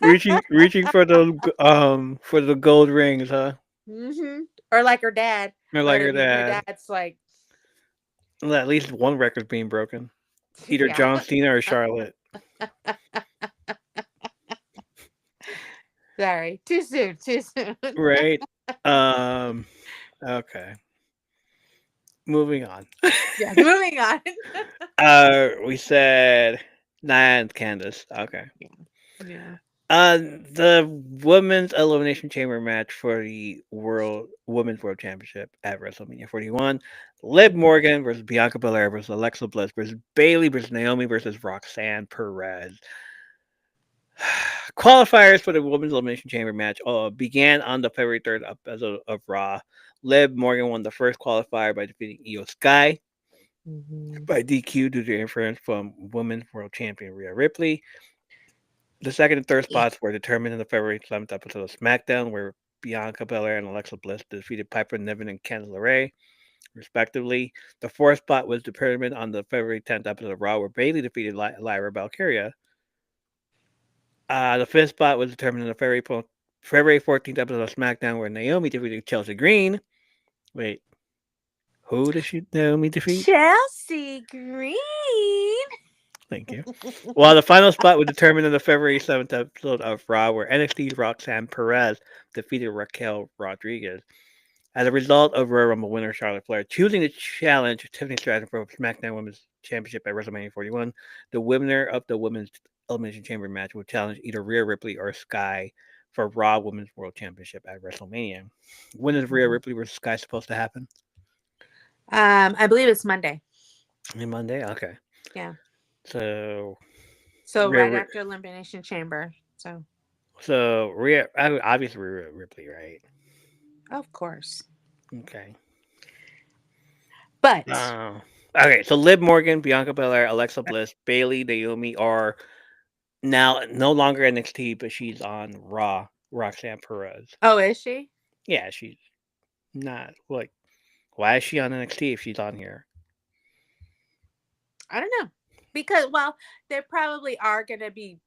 Reaching for the gold rings, huh? Hmm. Or like her dad. Or But like I her mean, her dad. dad's like, Well, at least one record's being broken. Either yeah. John Cena or Charlotte. Sorry. Too soon. Too soon. Right? Um okay. Moving on. Yeah. Moving on. We said Nia and Candace. Okay. Yeah. Yeah. The women's elimination chamber match for the World Women's World Championship at WrestleMania 41. Liv Morgan versus Bianca Belair versus Alexa Bliss versus Bailey versus Naomi versus Roxanne Perez. Qualifiers for the women's elimination chamber match began on the February 3rd episode of Raw. Liv Morgan won the first qualifier by defeating Io Sky Hmm. by DQ due to interference from women's world champion Rhea Ripley. The second and third spots were determined in the February 7th episode of SmackDown, where Bianca Belair and Alexa Bliss defeated Piper Niven and Candice LeRae, respectively. The fourth spot was determined on the February 10th episode of Raw, where Bayley defeated Lyra Valkyria. The fifth spot was determined in the February 14th episode of SmackDown, where Naomi defeated Chelsea Green. Wait, who did Naomi defeat? Chelsea Green. Thank you. While the final spot was determined in the February 7th episode of Raw, where NXT's Roxanne Perez defeated Raquel Rodriguez. As a result of Royal Rumble winner Charlotte Flair choosing to challenge Tiffany Stratton for SmackDown Women's Championship at WrestleMania 41, the winner of the Women's Elimination Chamber match will challenge either Rhea Ripley or Sky for Raw Women's World Championship at WrestleMania. When is Rhea Ripley versus Sky supposed to happen? I believe it's Monday. On Monday? Okay. Yeah. So So right Rhea, after Elimination Chamber. So obviously Rhea Ripley, right? of course. Okay. But Uh, okay, so Liv Morgan, Bianca Belair, Alexa Bliss, Bailey, Naomi are now no longer NXT, but she's on Raw. Roxanne Perez. oh, is she? Yeah, she's not like. Why is she on NXT if she's on here? I don't know. Because they probably are going to be,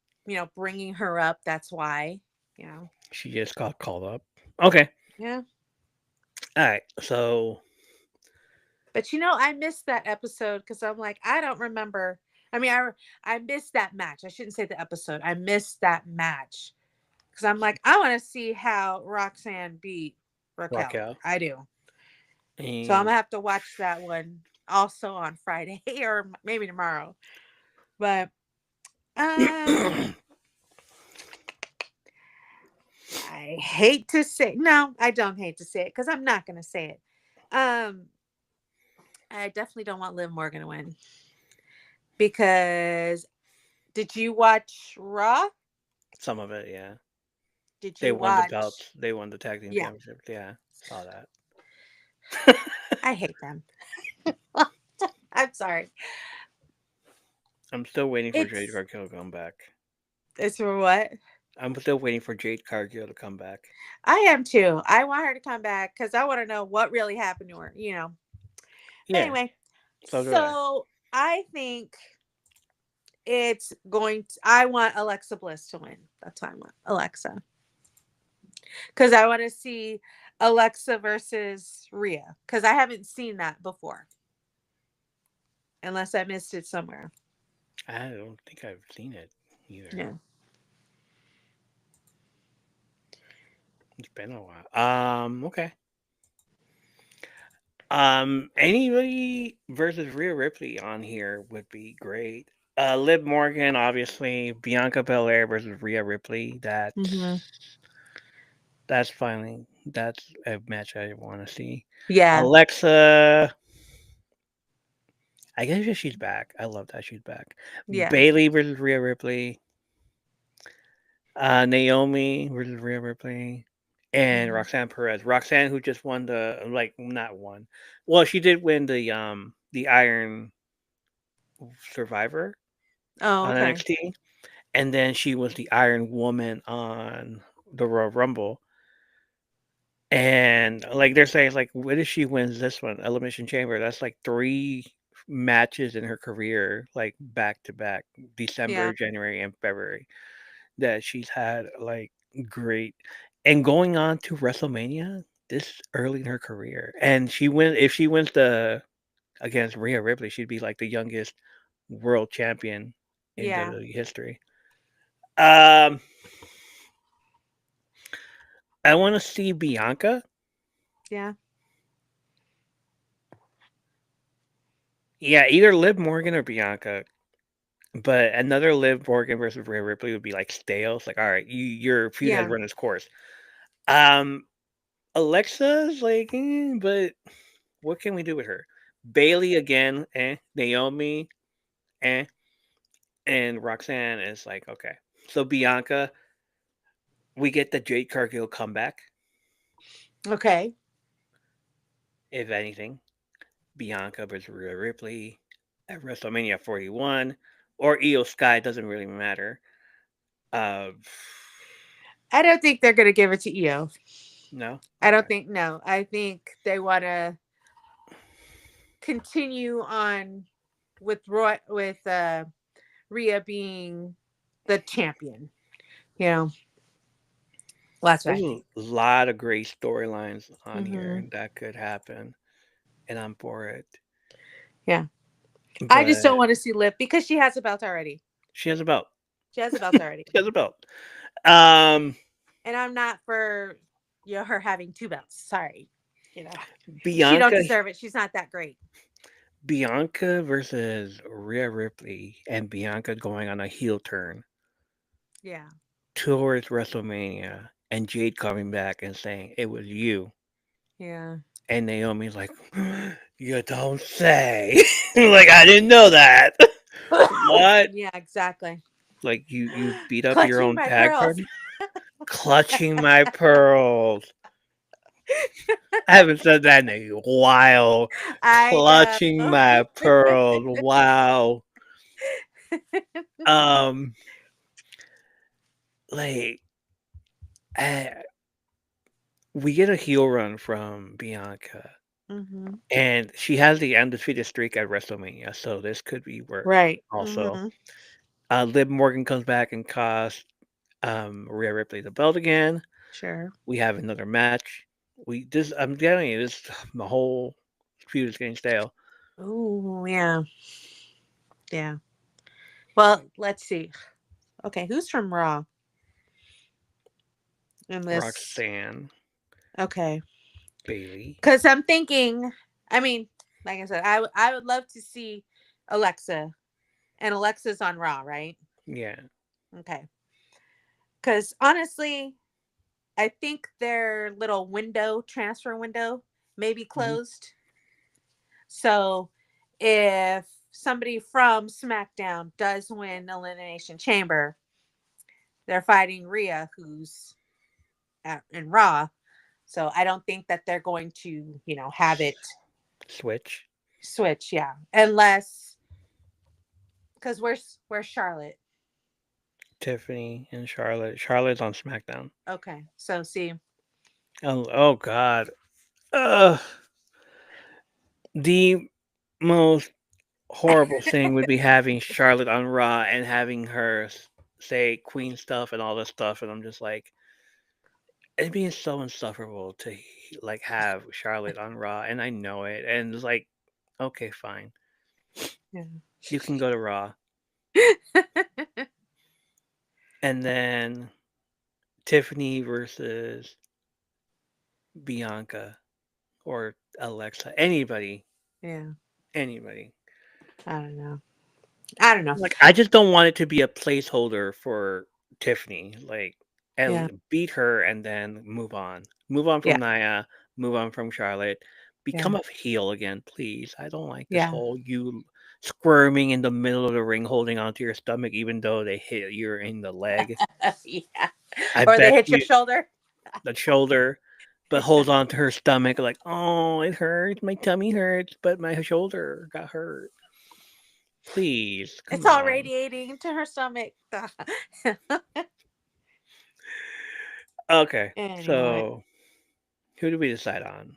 bringing her up. That's why, you know. She just got called up. Okay, Yeah. all right. So But I missed that episode because I'm like, I don't remember. I mean, I missed that match. I shouldn't say the episode. I missed that match because I'm like, I want to see how Roxanne beat Raquel. Raquel. I do. So I'm And gonna have to watch that one also on Friday or maybe tomorrow. But um, I hate to say no, I don't hate to say it because I'm not gonna say it. Um, I definitely don't want Liv Morgan to win because did you watch Raw? some of it, yeah. Did They you won the watch? belts. They won the tag team Yeah, championships. Yeah, saw that. I hate them. I'm sorry. I'm still waiting for Jade It's Cargill to come back. it's for what? I'm still waiting for Jade Cargill to come back. I am too. I want her to come back because I want to know what really happened to her. But Yeah, anyway, so do I. so I think I want Alexa Bliss to win. That's why I want Alexa. Because I want to see Alexa versus Rhea. Because I haven't seen that before. Unless I missed it somewhere. I don't think I've seen it either. Yeah. It's been a while. Okay. Anybody versus Rhea Ripley on here would be great. Liv Morgan, obviously. Bianca Belair versus Rhea Ripley. Hmm. That's finally that's a match I want to see. Yeah. Alexa, I guess she's back. I love that she's back. Yeah. Bailey versus Rhea Ripley. Naomi versus Rhea Ripley, and Mhm. Roxanne Perez. Roxanne, who just won the like not won. Well, she did win the Iron Survivor Oh, on okay. NXT, and then she was the Iron Woman on the Royal Rumble. And like they're saying, like, what if she wins this one, Elimination Chamber? That's like three matches in her career, like back to back, Yeah. December, January, and February, that she's had like great. And going on to WrestleMania this early in her career, and she win if she wins the against Rhea Ripley, she'd be like the youngest world champion in Yeah. WWE history. Um, I want to see Bianca. Yeah. Yeah, either Liv Morgan or Bianca. But another Liv Morgan versus Rhea Ripley would be like stale. It's like, all right, your feud has Yeah. run its course. Um, Alexa's like, but what can we do with her? Bailey again, eh? Naomi, eh? And Roxanne is like, okay. So Bianca, we get the Jade Cargill comeback, Okay. if anything. Bianca versus Rhea Ripley at WrestleMania 41, or Io Sky, doesn't really matter. Uh, I don't think they're gonna give it to EO. no? I don't Okay. think no. I think they want to continue on with Roy with Rhea being the champion. You know, that's what There's I a think. lot of great storylines on here Hmm. and that could happen, and I'm for it. Yeah. I just don't But want to see Liv because she has a belt already. she has a belt. She has a belt already. She has a belt. Um, And I'm not for her having two belts. Sorry. You know. She don't Bianca, deserve it. She's not that great. Bianca versus Rhea Ripley, and Bianca going on a heel turn Yeah. towards WrestleMania, and Jade coming back and saying it was you, Yeah. and Naomi's like, you don't say, like I didn't know that. What? Yeah, exactly. Like you beat up your Clutching own my tag pearls. partner? Clutching my pearls. I haven't said that in a while. I Clutching know. my pearls. Wow. Um, like uh, we get a heel run from Bianca, Hmm. and she has the undefeated streak at WrestleMania, so this could be work. Right. Also, Hmm. Liv Morgan comes back and costs Rhea Ripley the belt again. Sure. We have another match. We this I'm telling you, this the whole feud is getting stale. Oh, yeah. Yeah. Well, let's see. Okay, who's from Raw in this? Roxanne, Okay. Bailey, Because I'm thinking, I mean, like I said, I would love to see Alexa, and Alexa's on Raw, right? yeah. Okay. Because honestly, I think their little transfer window, may be Mhm. closed. So if somebody from SmackDown does win Elimination Chamber, they're fighting Rhea, who's in Raw. So I don't think that they're going to, have it Switch. switch. Yeah, unless because where's Charlotte? Tiffany and Charlotte. Charlotte's on SmackDown. Okay, so see, Oh God. Ugh. The most horrible thing would be having Charlotte on Raw and having her say Queen stuff and all this stuff, and I'm just like, it'd be so insufferable to like have Charlotte on Raw, and I know it, and it's like, okay, fine, yeah. you can go to Raw, and then Tiffany versus Bianca or Alexa, Yeah, anybody. I don't know. I don't know. Like, I just don't want it to be a placeholder for Tiffany. Like, Yeah, and beat her and then move on. Move on yeah, from Nia. Move on from Charlotte. Become Yeah. a heel again, please. I don't like this Yeah. whole you squirming in the middle of the ring, holding onto your stomach, even though they hit you in the leg. Yeah. I Or they bet hit your you shoulder. the shoulder, but holds on to her stomach like, oh, it hurts. My tummy hurts, but my shoulder got hurt. Please, It's come all on. radiating to her stomach. Okay, Anyway. so who do we decide on?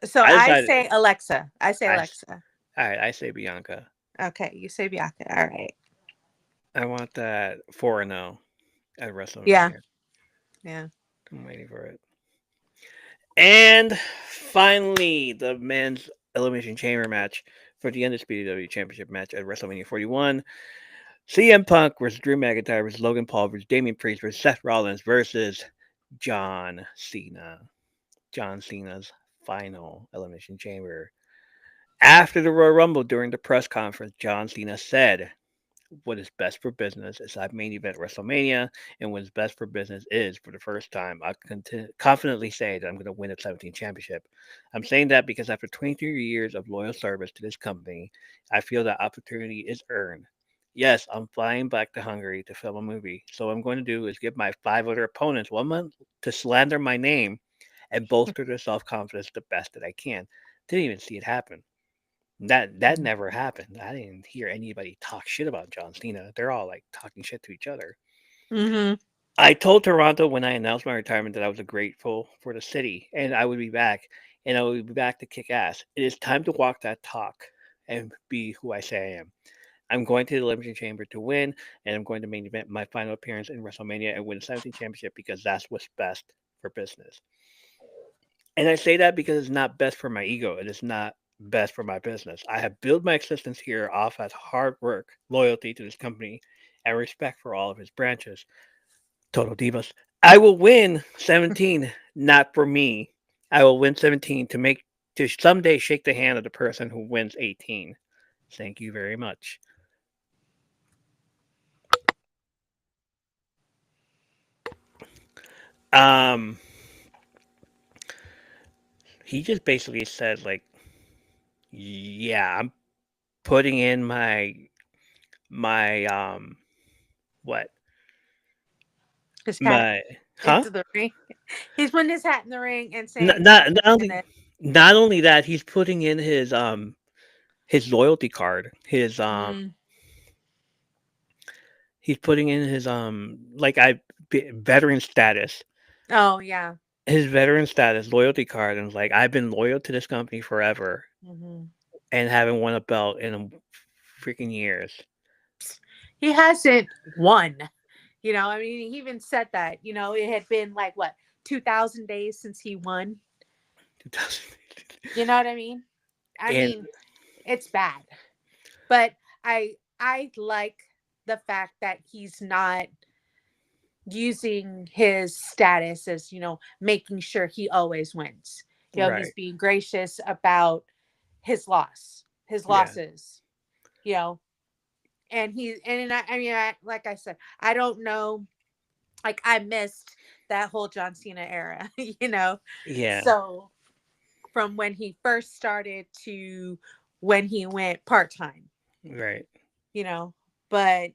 So I I decided. say Alexa. I say I Alexa. all right. I say Bianca. Okay, you say Bianca. All right. I want that 4-0 at Yeah. WrestleMania. Yeah. I'm waiting for it. And finally, the men's Elimination Chamber match for the Undisputed WWE Championship match at WrestleMania 41. CM Punk versus Drew McIntyre versus Logan Paul versus Damian Priest versus Seth Rollins versus John Cena. John Cena's final Elimination Chamber. After the Royal Rumble during the press conference, John Cena said, what is best for business is I main event WrestleMania, and what is best for business is, for the first time, I can confidently say that I'm going to win a 17 championship. I'm saying that because after 23 years of loyal service to this company, I feel that opportunity is earned. Yes, I'm flying back to Hungary to film a movie. So what I'm going to do is give my 5 other opponents 1 month to slander my name and bolster their self-confidence the best that I can. Didn't even see it happen. That never happened. I didn't hear anybody talk shit about John Cena. They're all like talking shit to each other. Mm-hmm. I told Toronto when I announced my retirement that I was grateful for the city and I would be back and I would be back to kick ass. It is time to walk that talk and be who I say I am. I'm going to the Elimination Chamber to win, and I'm going to main event my final appearance in WrestleMania and win the 17th championship because that's what's best for business. And I say that because it's not best for my ego. It is not best for my business. I have built my existence here off as hard work, loyalty to this company, and respect for all of its branches. Total Divas. I will win 17, not for me. I will win 17 to someday shake the hand of the person who wins 18. Thank you very much. Um, he just basically said like, yeah, I'm putting in my what His hat my huh into the ring. He's putting his hat in the ring and N- saying, not "I'm not gonna." only not only that, he's putting in his loyalty card, Mm. he's putting in his like I veteran status, Oh yeah. loyalty card, and like I've been loyal to this company forever Hmm. and haven't won a belt in freaking years. He hasn't won. I mean, he even said that. It had been like what 2,000 days since he won. 2000. You know what I mean? I And mean, it's bad, but I like the fact that he's not using his status as making sure he always wins. He's right, being gracious about his yeah, losses. You know, I mean, like I said, I don't know. Like I missed that whole John Cena era. yeah, So from when he first started to when he went part time. right. You know, but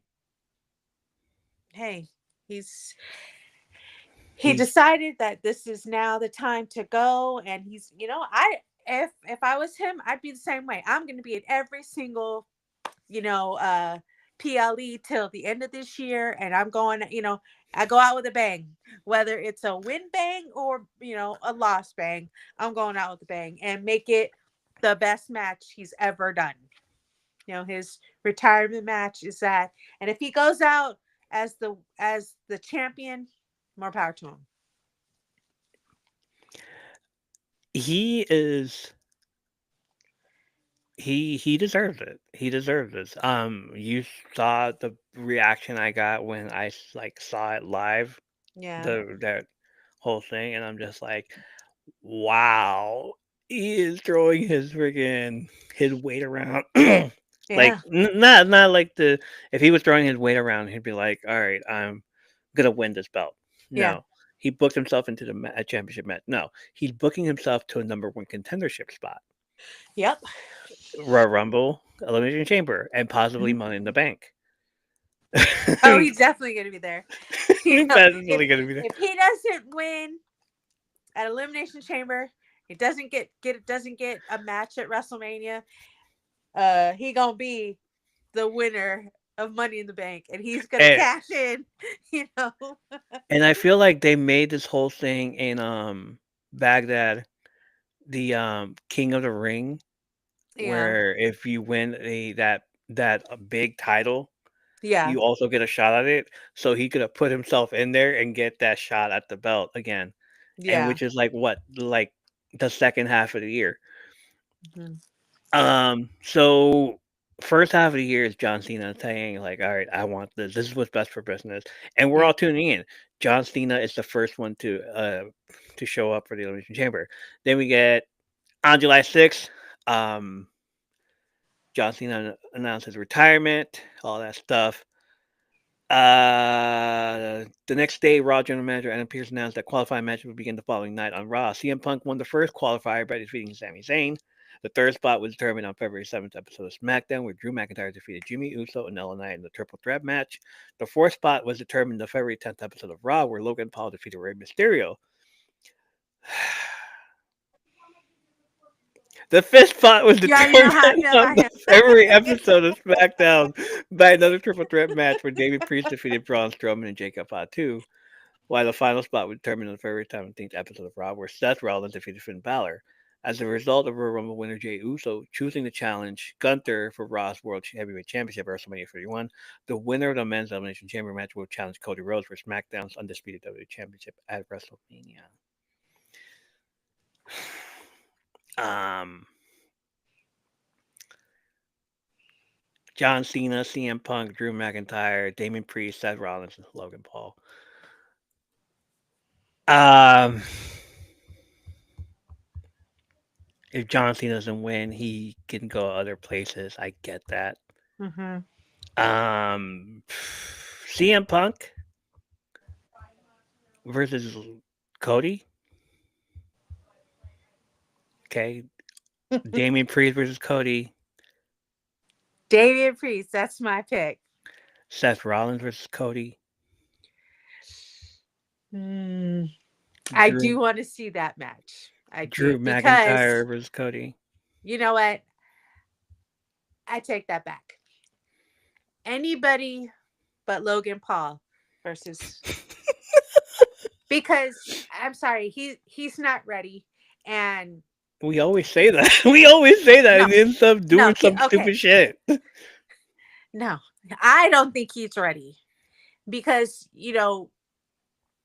hey, he's he He's decided that this is now the time to go, and I if I was him, I'd be the same way. I'm going to be at every single you know uh PLE till the end of this year, and I'm going, I go out with a bang, whether it's a win bang or a loss bang. I'm going out with a bang and make it the best match he's ever done. His retirement match is that, and if he goes out as the champion, more power to him. he is he deserves it. He deserves this. You saw the reaction I got when like saw it live, Yeah. that whole thing, and I'm just like, wow, he is throwing his weight around. Like Yeah. not like the if he was throwing his weight around, he'd be like, all right, I'm gonna win this belt. Yeah. No. He booked himself into the championship match. No, he's booking himself to a number one contendership spot. Yep. Royal Rumble, Elimination Chamber, and possibly Mhm. Money in the Bank. Oh, he's definitely going to be there. That's If really gonna be there. he doesn't win at Elimination Chamber, he doesn't get a match at WrestleMania. He gonna be the winner of Money in the Bank, and he's gonna And, cash in. You know. and I feel like they made this whole thing in Baghdad, the King of the Ring, Yeah. where if you win that big title, Yeah. you also get a shot at it. So he could have put himself in there and get that shot at the belt again, and Yeah. which is like what, like the second half of the year. Mhm. So first half of the year is John Cena saying like, "All right, I want this. This is what's best for business," and we're Yeah. all tuning in. John Cena is the first one to show up for the Elimination Chamber. Then we get on July 6th. John Cena announced his retirement, all that stuff. The next day, Raw General Manager Adam Pearce announced that qualifying matches would begin the following night on Raw. CM Punk won the first qualifier by defeating Sami Zayn. The third spot was determined on February 7th episode of SmackDown, where Drew McIntyre defeated Jimmy Uso and LA Knight in the Triple Threat match. The fourth spot was determined on the February 10th episode of Raw, where Logan Paul defeated Rey Mysterio. The fifth spot was You already know determined how I feel on about the him. February episode of SmackDown by another triple threat match where David Priest defeated Braun Strowman and Jacob Fatu, while the final spot was determined on the February 17th episode of Raw where Seth Rollins defeated Finn Balor. As a result of Royal Rumble winner Jey Uso choosing to challenge Gunther for Raw's World Heavyweight Championship at WrestleMania 31, the winner of the Men's Elimination Chamber match will challenge Cody Rhodes for SmackDown's undisputed WWE Championship at WrestleMania. Um, John Cena, CM Punk, Drew McIntyre, Damon Priest, Seth Rollins, and Logan Paul. Um, if John Cena doesn't win, he can go other places. I get that. Hmm. Um, CM Punk versus Cody. Okay, Damien Priest versus Cody. David Priest, that's my pick. Seth Rollins versus Cody. Mm, I Drew do want to see that match. I Drew do because McIntyre versus Cody. you know what? I take that back. Anybody but Logan Paul versus because I'm sorry, he's not ready. And We always say that. We always say that, no, and he ends up no, doing some okay, stupid shit. no, I don't think he's ready because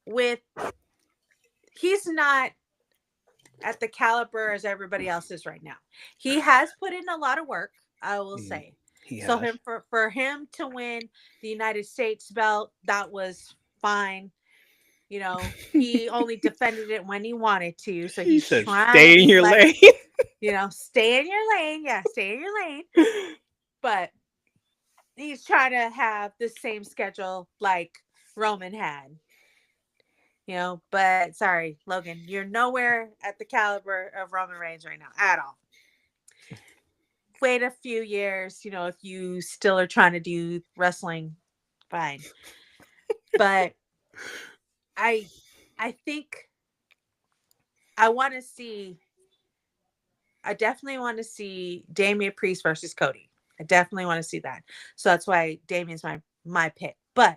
with he's not at the caliber as everybody else is right now. He has put in a lot of work, I will he, say. he So has. him for him to win the United States belt, that was fine. He only defended it when he wanted to. So He he's said, "Stay in trying your like, lane." stay in your lane. Yeah, stay in your lane. But he's trying to have the same schedule like Roman had. But sorry, Logan, you're nowhere at the caliber of Roman Reigns right now at all. Wait a few years, if you still are trying to do wrestling, fine. But I I think I want to see I definitely want to see Damian Priest versus Cody. I definitely want to see that. So that's why Damian's my pick. But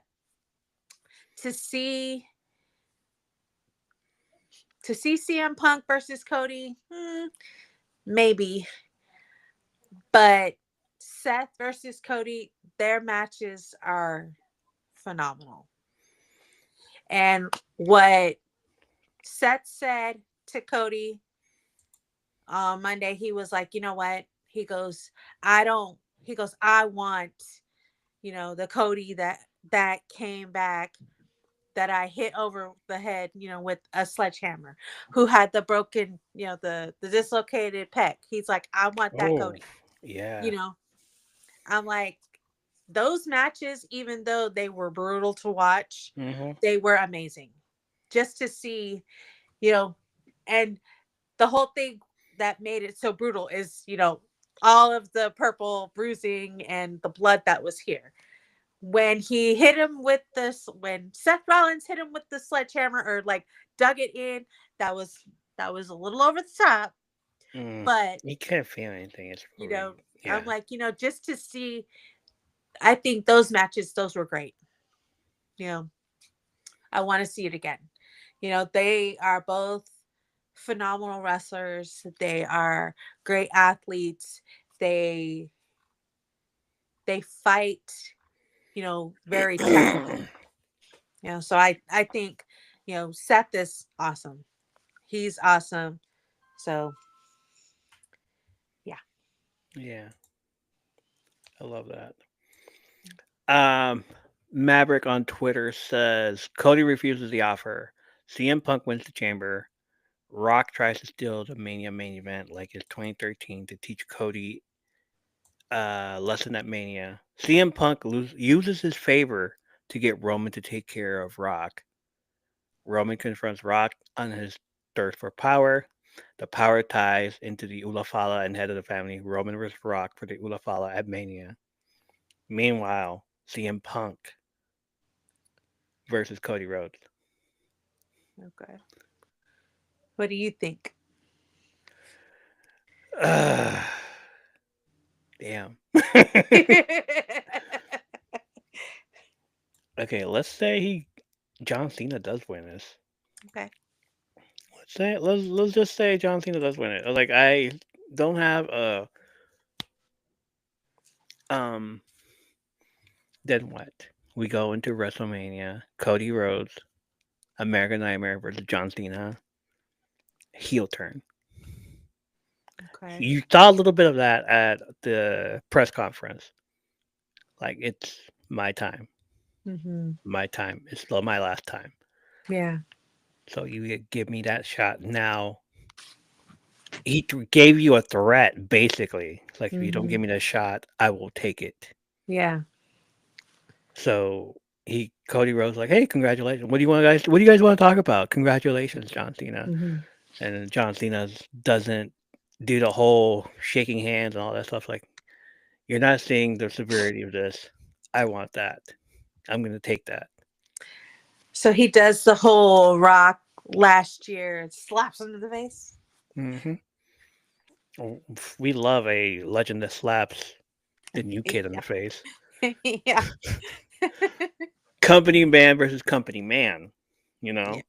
to see CM Punk versus Cody, maybe. But Seth versus Cody, their matches are phenomenal. And what Seth said to Cody on Monday, he was like, you know what? He goes, I want, the Cody that came back that I hit over the head, with a sledgehammer, who had the broken, the dislocated pec. He's like, I want that Oh, Cody. yeah. You know, I'm like, those matches, even though they were brutal to watch, Hmm. they were amazing. just to see, you know, and the whole thing that made it so brutal is, all of the purple bruising and the blood that was here. When he hit him with this, when Seth Rollins hit him with the sledgehammer or like dug it in, that was that was a little over the top. Mm, But you can't feel anything. It's you really, know, I'm yeah. like, just to see, I think those matches, those were great. You know, I want to see it again. They are both phenomenal wrestlers. They are great athletes. They they fight, very technically. So I think, Seth is awesome. He's awesome. So yeah. Yeah, I love that. Um, Maverick on Twitter says Cody refuses the offer. CM Punk wins the chamber. Rock tries to steal the Mania main event like it's 2013 to teach Cody lesson at Mania. CM Punk uses his favor to get Roman to take care of Rock. Roman confronts Rock on his thirst for power. The power ties into the Ulafala and head of the family. Roman vs. Rock for the Ulafala at Mania. Meanwhile, CM Punk versus Cody Rhodes. Okay. What do you think? Uh, damn. Okay, let's say John Cena does win this. Okay. Let's just say John Cena does win it. Like I don't have a um. Then what? We go into WrestleMania. Cody Rhodes, American Nightmare versus John Cena. Heel turn. Okay. You saw a little bit of that at the press conference. Like it's my time. Mm-hmm. My time. It's still my last time. Yeah. So you give me that shot now. He gave you a threat, basically. Like if you don't Mm-hmm. give me that shot, I will take it. Yeah. So Cody Rhodes like, hey, congratulations. What do you guys want to talk about? Congratulations, John Cena. Mm-hmm. And John Cena doesn't do the whole shaking hands and all that stuff. Like, you're not seeing the severity of this. I want that. I'm gonna take that. So he does the whole Rock last year and slaps him in the face. Hmm. We love a legend that slaps the new kid in the Yeah. face. Yeah. Company man versus company man. You Yeah. know,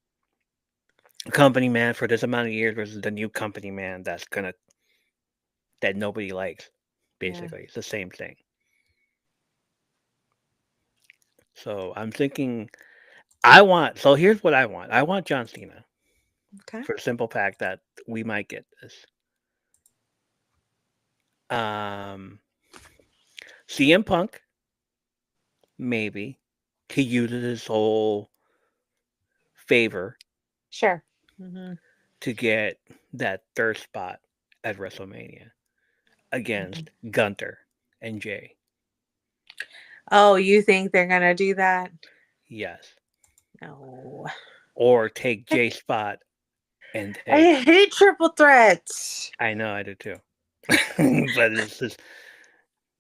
company man for this amount of years versus the new company man that nobody likes. Yeah. Basically, it's the same thing. So I'm thinking, So here's what I want. I want John Cena Okay. for the simple fact that we might get this. Um, CM Punk, maybe. He uses his whole favor Sure. Mm-hmm. to get that third spot at WrestleMania Mm-hmm. against Gunter and Jay. Oh, you think they're gonna do that? Yes. No. Or take Jay's spot and I take. hate triple threats. I know I do too. But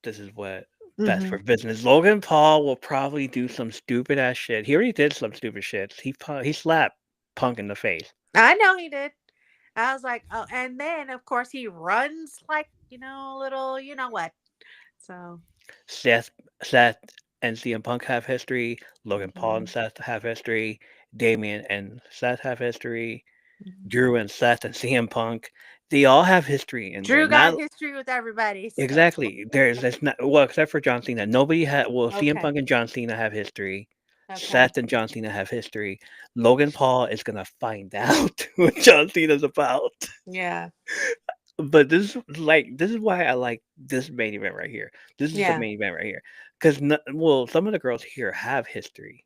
this is what best Mm-hmm. for business. Logan Paul will probably do some stupid ass shit. He already did some stupid shit. He slapped Punk in the face. I know he did. I was like, oh, and then of course he runs like, little, what. So, Seth Seth and CM Punk have history. Logan Paul and mhm, Seth have history. Damien and Seth have history. mhm. Drew and Seth and CM Punk. They all have history in there. Drew got Not history with everybody. So, exactly. There's not well, except for John Cena. Nobody had well, CM okay. Punk and John Cena have history. Okay. Seth and John Cena have history. Logan Paul is gonna find out what John Cena's about. Yeah. But this is why I like this main event right here. This is the Yeah. main event right here because well, some of the girls here have history.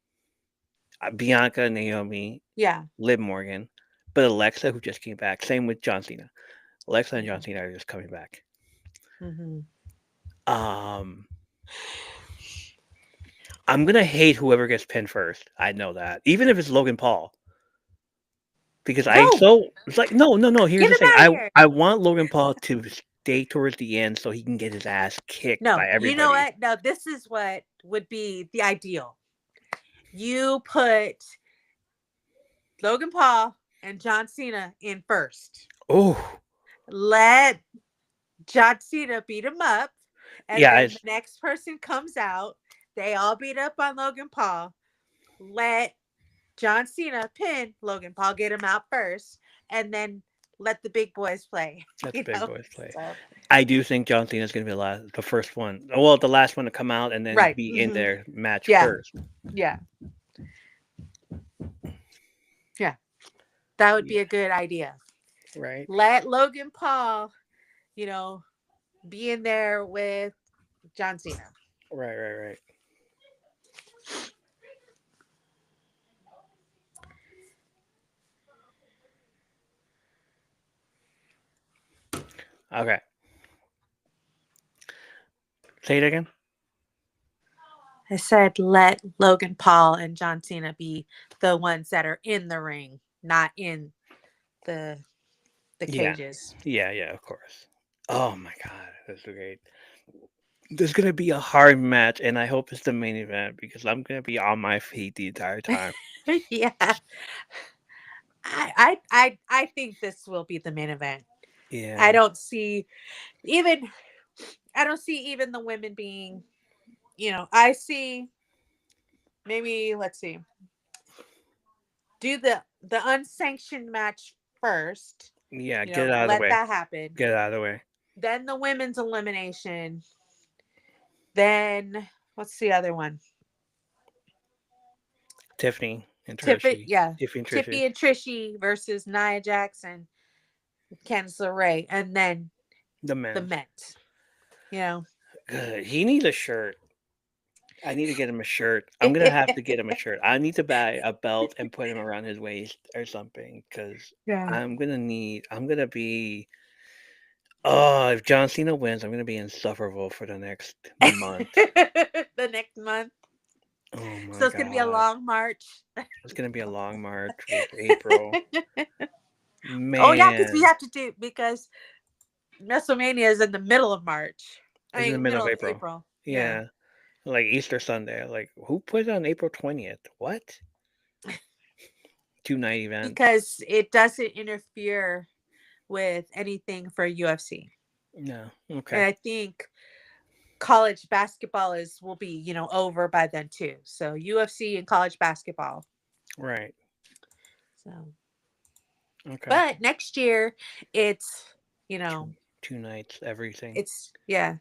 Bianca, Naomi, Yeah. Liv Morgan, but Alexa, who just came back. Same with John Cena. Alexa and John Cena are just coming back. Mm-hmm. Um, I'm gonna hate whoever gets pinned first. I know that, even if it's Logan Paul. because I No, so it's like no. Here's get the him thing. out of here. I want Logan Paul to stay towards the end so he can get his ass kicked No, by you know everybody. what? No, this is what would be the ideal. You put Logan Paul and John Cena in first. Oh Let John Cena beat him up, and yeah, then the next person comes out. They all beat up on Logan Paul. Let John Cena pin Logan Paul, get him out first, and then let the big boys play. that's You big know, boys play. so I do think John Cena's gonna be the first one. Well, the last one to come out and then right. be in their match Yeah, first. yeah, yeah. That would be Yeah, a good idea. right, Let Logan Paul, you know, be in there with John Cena. right. Okay, say it again. I said let Logan Paul and John Cena be the ones that are in the ring, not in the the Yeah, cages. yeah, of course. Oh my god, that's great. There's gonna be a hard match, and I hope it's the main event because I'm gonna be on my feet the entire time. Yeah. I think this will be the main event. I Yeah, don't see even I don't see even the women being, I see maybe let's see. Do the unsanctioned match first. yeah. Get it out of the Let way. that happen. Get it out of the way. Then the women's elimination. Then what's the other one? Tiffany and Tiffany, Trish. yeah. Tiffany and Trish. Tiffy and Trishy versus Nia Jackson, Candice LeRae, and then The the men's. Met. You know. Good. He needs a shirt. I need to get him a shirt. I'm gonna have to get him a shirt. I need to buy a belt and put him around his waist or something because Yeah. I'm gonna need. I'm gonna be. Oh, if John Cena wins, I'm gonna be insufferable for the next month. The next month. Oh So my it's gonna be a god, long march. it's gonna be a long march with April. Oh yeah, because we Man, have to do because WrestleMania is in the middle of March. I it's in the mean, middle of middle of April. April. Yeah. Yeah, like Easter Sunday. Like who put it on April 20th? What? 2 night event? Because it doesn't interfere with anything for UFC. No. And Okay. I think college basketball is will be, over by then too. So UFC and college basketball. Right. So Okay. but next year it's, you Two know, 2 nights. Everything. it's yeah,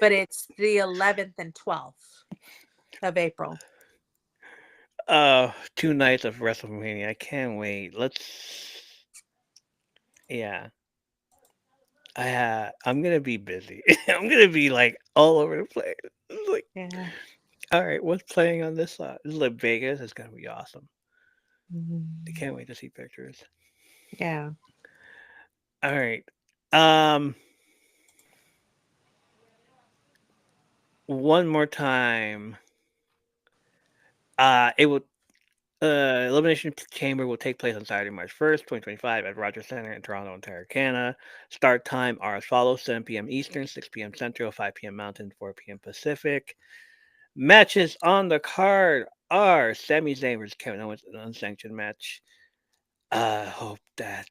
but it's the 11th and 12th of April. 2 nights of WrestleMania. I can't wait. Let's. Yeah. I'm gonna be busy. I'm gonna be like all over the place. It's like, Yeah. all right, what's playing on this side? This is like Vegas. It's gonna be awesome. I Mhm. can't wait to see pictures. Yeah. All right. Um, one more time. It will. Elimination Chamber will take place on Saturday, March 1st, 2025, at Rogers Center in Toronto, Ontario, Canada. Start time are as follows: 7 p.m. Eastern, 6 p.m. Central, 5 p.m. Mountain, 4 p.m. Pacific. Matches on the card are Sami Zayn versus Kevin Owens, an unsanctioned match. Hope that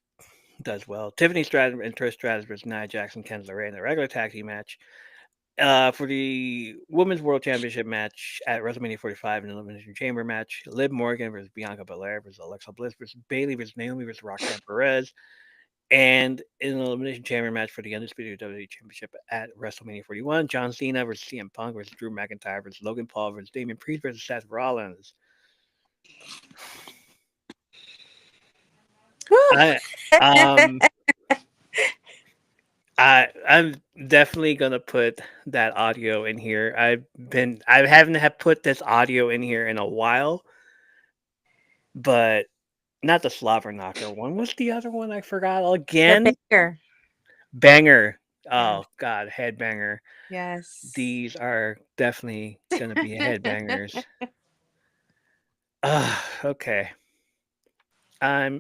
does well. Tiffany Stratton and Trish Stratus versus Nia Jackson, Ken LeRae in a regular tag team match. For the Women's World Championship match at WrestleMania 45, an Elimination Chamber match, Liv Morgan versus Bianca Belair versus Alexa Bliss versus Bayley versus Naomi versus Roxanne Perez, and in an Elimination Chamber match for the Undisputed WWE Championship at WrestleMania 41, John Cena versus CM Punk versus Drew McIntyre versus Logan Paul versus Damian Priest versus Seth Rollins. I um I'm definitely gonna put that audio in here. I haven't have put this audio in here in a while, but not the slobber knocker one. What's the other one? I forgot The again. baker. Banger. Yeah. Oh God, headbanger. Yes. These are definitely gonna be headbangers. Ah, okay. I'm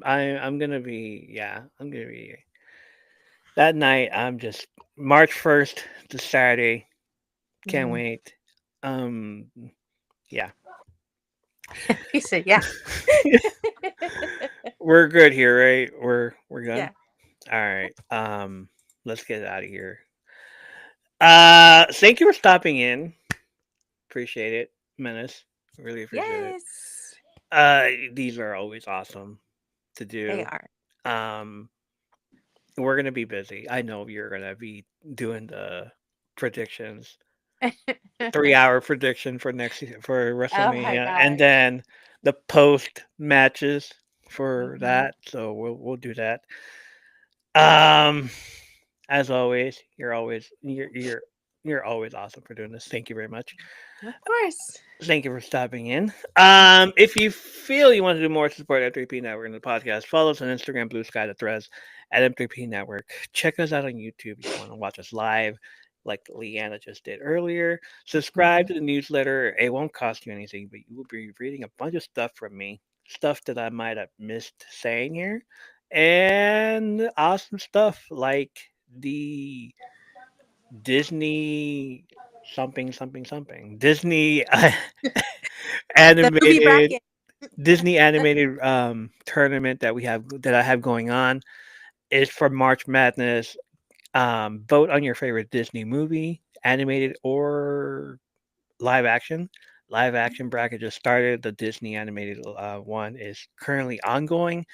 gonna be, yeah, I'm gonna be that night. I'm just March 1st to Saturday. Can't Mhm. wait. Um, yeah. He said, "Yeah, We're good here, right? We're good. yeah, All right. Let's get out of here. Thank you for stopping in. Appreciate it, Menace. Really appreciate it. yes, These are always awesome to they do. are." Um, we're gonna be busy. I know you're gonna be doing the predictions, 3 hour prediction for for Oh my WrestleMania, and gosh. then the post matches for Hmm. that. So we'll do that. Um, as always, you're always awesome for doing this. Thank you very much. Of course. Thank you for stopping in. If you feel you want to do more to support M3P Network and the podcast, follow us on Instagram, Blue Sky, the Threads at M3P Network. Check us out on YouTube if you want to watch us live, like Leanna just did earlier. Subscribe Mhm. to the newsletter. It won't cost you anything, but you will be reading a bunch of stuff from me, stuff that I might have missed saying here, and awesome stuff like the Disney something something something Disney The movie animated bracket. tournament that I have going on is for March Madness. Vote on your favorite Disney movie, animated or live action. Live action bracket just started. The Disney animated one is currently ongoing.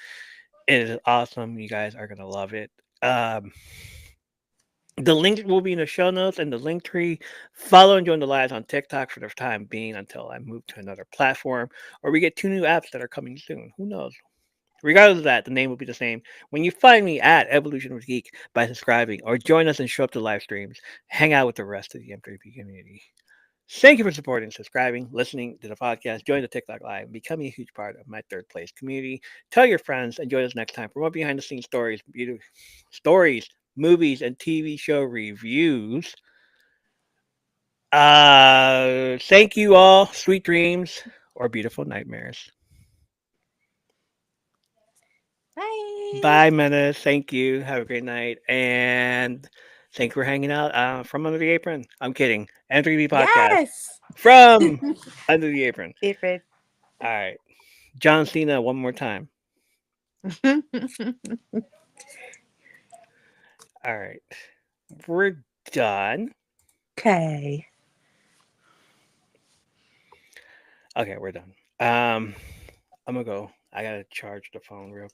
It is awesome. You guys are gonna love it. The link will be in the show notes and the link tree. Follow and join the lives on TikTok for the time being until I move to another platform or we get two new apps that are coming soon. Who knows? Regardless of that, the name will be the same. When you find me at Evolution with Geek by subscribing or join us and show up to live streams, hang out with the rest of the M3P community. Thank you for supporting, subscribing, listening to the podcast, join the TikTok Live, and becoming a huge part of my third place community. Tell your friends and join us next time for more behind the scenes stories, stories, movies, and TV show reviews. Thank you all. Sweet dreams or beautiful nightmares. Bye. Bye, Menace. Thank you. Have a great night. And thank you for hanging out from Under the Apron. I'm kidding. M3B Podcast Yes. from Under the Apron. Favorite. All right. John Cena, one more time. All right. We're done. Okay. Okay, we're done. Um, I'm gonna go. I gotta charge the phone real